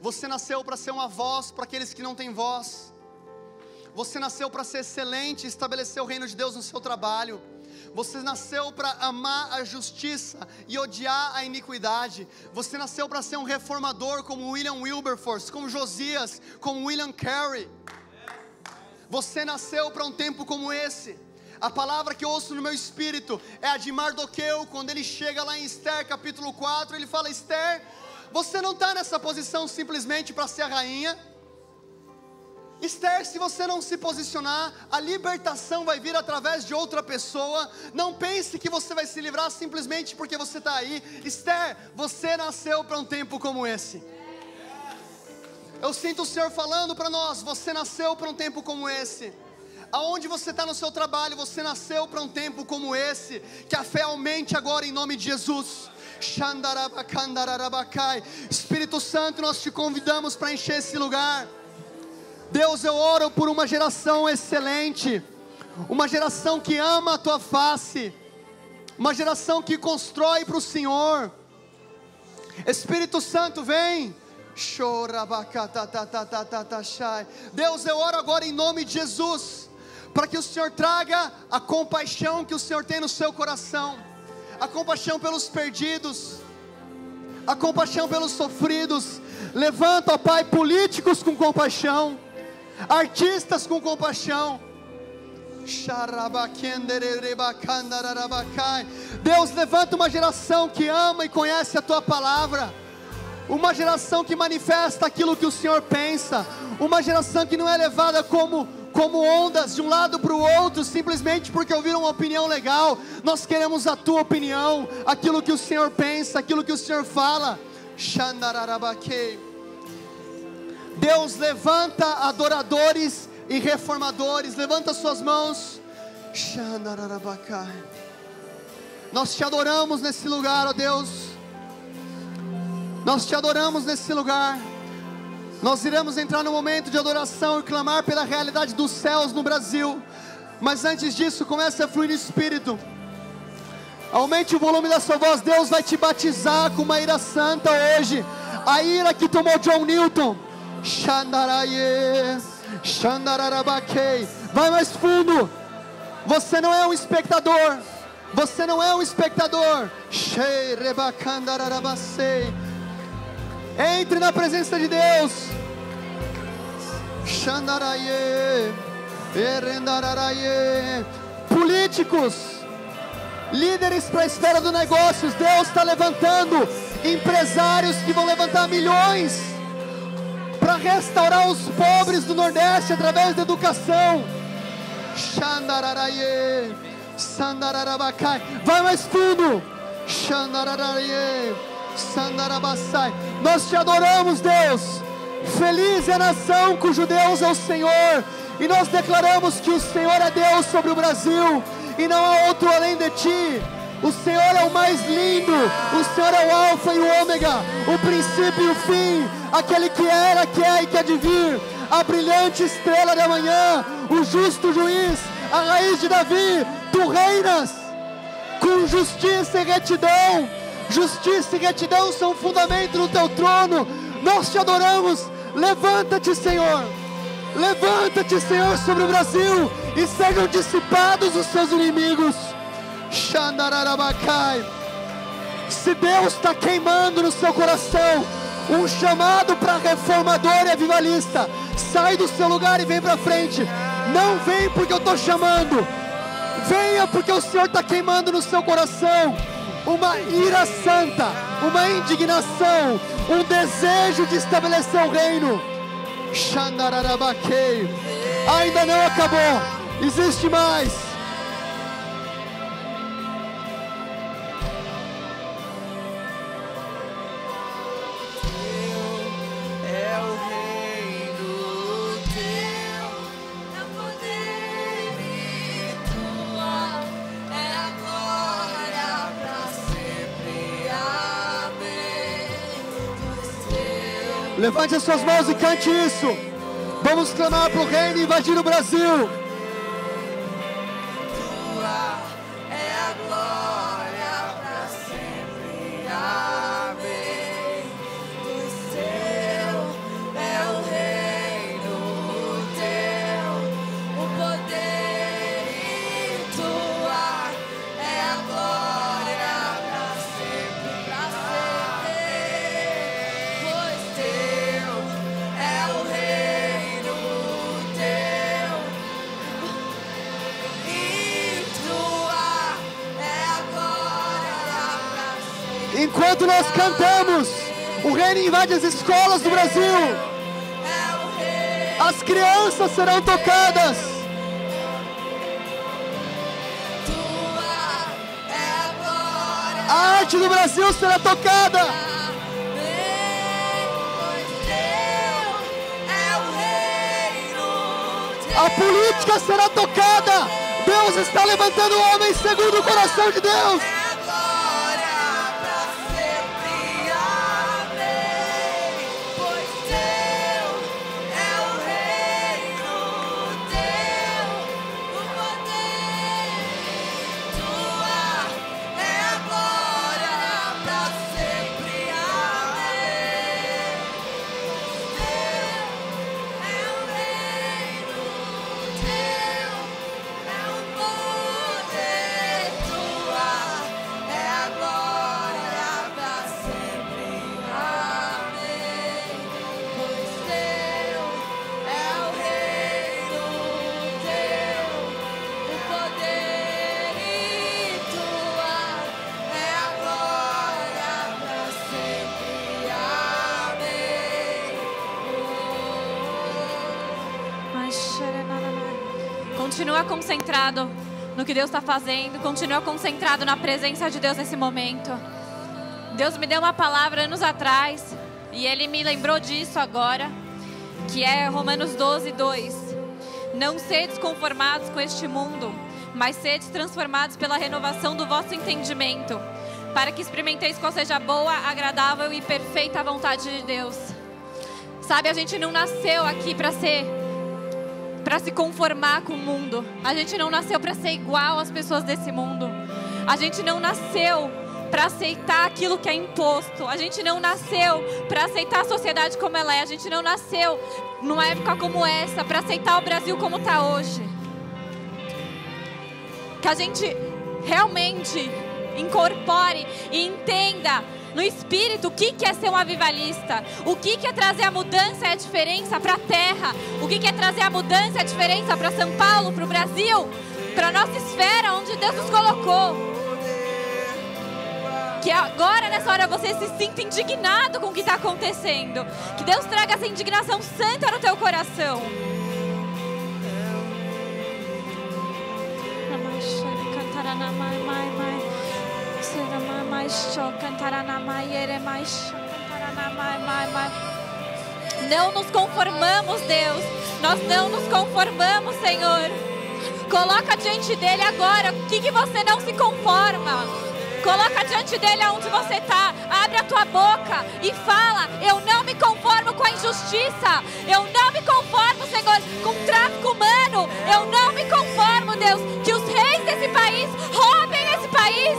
Você nasceu para ser uma voz para aqueles que não têm voz. Você nasceu para ser excelente e estabelecer o reino de Deus no seu trabalho. Você nasceu para amar a justiça e odiar a iniquidade. Você nasceu para ser um reformador como William Wilberforce, como Josias, como William Carey. Você nasceu para um tempo como esse. A palavra que eu ouço no meu espírito é a de Mardoqueu, quando ele chega lá em Esther capítulo 4, ele fala: Esther, você não está nessa posição simplesmente para ser a rainha. Esther, se você não se posicionar, a libertação vai vir através de outra pessoa. Não pense que você vai se livrar simplesmente porque você está aí. Esther, você nasceu para um tempo como esse. Eu sinto o Senhor falando para nós: você nasceu para um tempo como esse. Aonde você está no seu trabalho, você nasceu para um tempo como esse. Que a fé aumente agora em nome de Jesus. Espírito Santo, nós te convidamos para encher esse lugar. Deus, eu oro por uma geração excelente, uma geração que ama a tua face, uma geração que constrói para o Senhor. Espírito Santo, vem. Deus, eu oro agora em nome de Jesus, para que o Senhor traga a compaixão que o Senhor tem no seu coração, a compaixão pelos perdidos, a compaixão pelos sofridos. Levanta, ó Pai, políticos com compaixão, artistas com compaixão. Deus, levanta uma geração que ama e conhece a tua palavra, uma geração que manifesta aquilo que o Senhor pensa, uma geração que não é levada como ondas de um lado para o outro, simplesmente porque ouviram uma opinião legal. Nós queremos a tua opinião, aquilo que o Senhor pensa, aquilo que o Senhor fala. Deus, levanta adoradores e reformadores. Levanta suas mãos. Nós te adoramos nesse lugar, ó Deus. Nós te adoramos nesse lugar. Nós iremos entrar no momento de adoração e clamar pela realidade dos céus no Brasil. Mas antes disso, comece a fluir no Espírito. Aumente o volume da sua voz. Deus vai te batizar com uma ira santa hoje. A ira que tomou John Newton. Vai mais fundo. Você não é um espectador. Você não é um espectador. Entre na presença de Deus. Políticos, líderes para a esfera dos negócios. Deus está levantando empresários que vão levantar milhões para restaurar os pobres do Nordeste através da educação. Vai mais fundo. Nós te adoramos, Deus. Feliz é a nação cujo Deus é o Senhor. E nós declaramos que o Senhor é Deus sobre o Brasil e não há outro além de ti. O Senhor é o mais lindo. O Senhor é o alfa e o ômega, o princípio e o fim, aquele que era, que é e que há de vir, a brilhante estrela da manhã, o justo juiz, a raiz de Davi. Tu reinas com justiça e retidão. Justiça e retidão são fundamento no teu trono. Nós te adoramos. Levanta-te, Senhor. Levanta-te, Senhor, sobre o Brasil, e sejam dissipados os seus inimigos. Xandararabacai. Se Deus está queimando no seu coração um chamado para reformador e avivalista, sai do seu lugar e vem para frente. Não vem porque eu estou chamando, venha porque o Senhor está queimando no seu coração uma ira santa, uma indignação, um desejo de estabelecer o reino. Xandararabaquei. Ainda não acabou, existe mais. Levante as suas mãos e cante isso. Vamos clamar para o reino invadir o Brasil. Tua é a glória para sempre. Amém. O seu é o reino, o teu, o poder, e tua é a glória para sempre. Pois teu é o reino, teu, e tua é a glória para sempre. Enquanto nós cantamos, o reino invade as escolas do Brasil. É o reino, As crianças serão tocadas. tua é a glória. A arte do Brasil será tocada. Pois teu é o reino, teu. A política será tocada. Deus está levantando homens segundo o coração de Deus. É a glória para sempre. Amém. Pois teu é o reino, teu, o poder, tua é a glória para sempre. Amém. Teu é o reino, teu é o poder, tua é a glória para sempre. Amém. Pois teu é o reino, teu, o poder, e tua é a glória para sempre. Amém. Continua concentrado no que Deus está fazendo. Continua concentrado na presença de Deus nesse momento. Deus me deu uma palavra anos atrás e Ele me lembrou disso agora, que é Romanos 12:2. Não sedes conformados com este mundo, mas sedes transformados pela renovação do vosso entendimento, para que experimenteis qual seja a boa, agradável e perfeita vontade de Deus. Sabe, a gente não nasceu aqui para se conformar com o mundo. A gente não nasceu para ser igual às pessoas desse mundo. A gente não nasceu para aceitar aquilo que é imposto. A gente não nasceu para aceitar a sociedade como ela é. A gente não nasceu numa época como essa para aceitar o Brasil como está hoje. Que a gente realmente incorpore e entenda no espírito o que é ser um avivalista, o que é trazer a mudança e a diferença para a terra, o que é trazer a mudança e a diferença para São Paulo, para o Brasil, para a nossa esfera onde Deus nos colocou. Que agora nessa hora você se sinta indignado com o que está acontecendo, que Deus traga essa indignação santa no teu coração. Não nos conformamos, Deus. Nós não nos conformamos, Senhor. Coloca diante dele agora o que você não se conforma. Coloca diante dele aonde você está. Abre a tua boca e fala: eu não me conformo com a injustiça. Eu não me conformo, Senhor, com o tráfico humano. Eu não me conformo, Deus, que os reis desse país roubem esse país.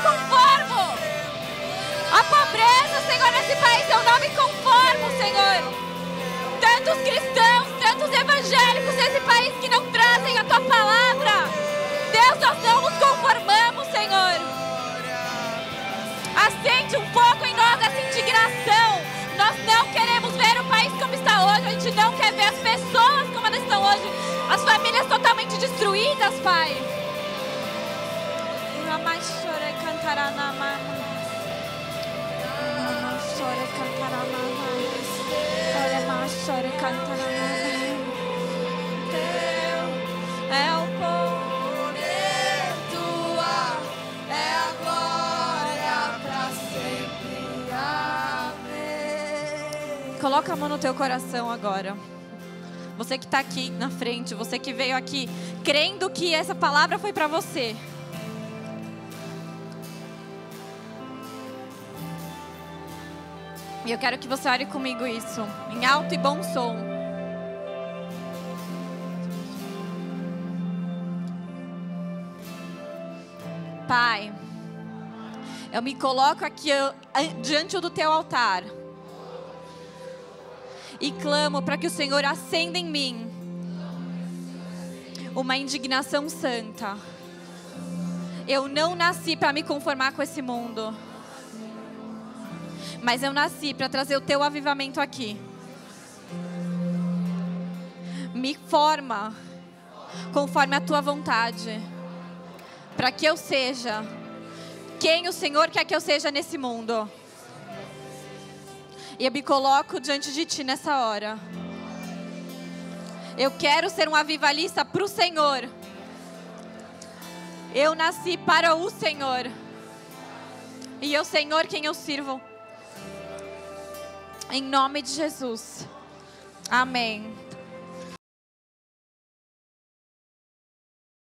conformo. A pobreza, Senhor, nesse país, eu não me conformo, Senhor. Tantos cristãos, tantos evangélicos nesse país que não trazem a Tua palavra. Deus, nós não nos conformamos, Senhor. Acende um fogo em nós essa indignação. Nós não queremos ver o país como está hoje. A gente não quer ver as pessoas como elas estão hoje. As famílias totalmente destruídas, Pai. É o poder Tua, é a glória pra sempre. Amém. Coloca a mão no teu coração agora. Você que está aqui na frente, você que veio aqui crendo que essa palavra foi para você. E eu quero que você ore comigo isso, em alto e bom som. Pai, eu me coloco aqui diante do teu altar. E clamo para que o Senhor acenda em mim uma indignação santa. Eu não nasci para me conformar com esse mundo, mas eu nasci para trazer o Teu avivamento aqui. Me forma conforme a Tua vontade, para que eu seja quem o Senhor quer que eu seja nesse mundo. E eu me coloco diante de Ti nessa hora. Eu quero ser um avivalista para o Senhor. Eu nasci para o Senhor. E é o Senhor quem eu sirvo. Em nome de Jesus. Amém.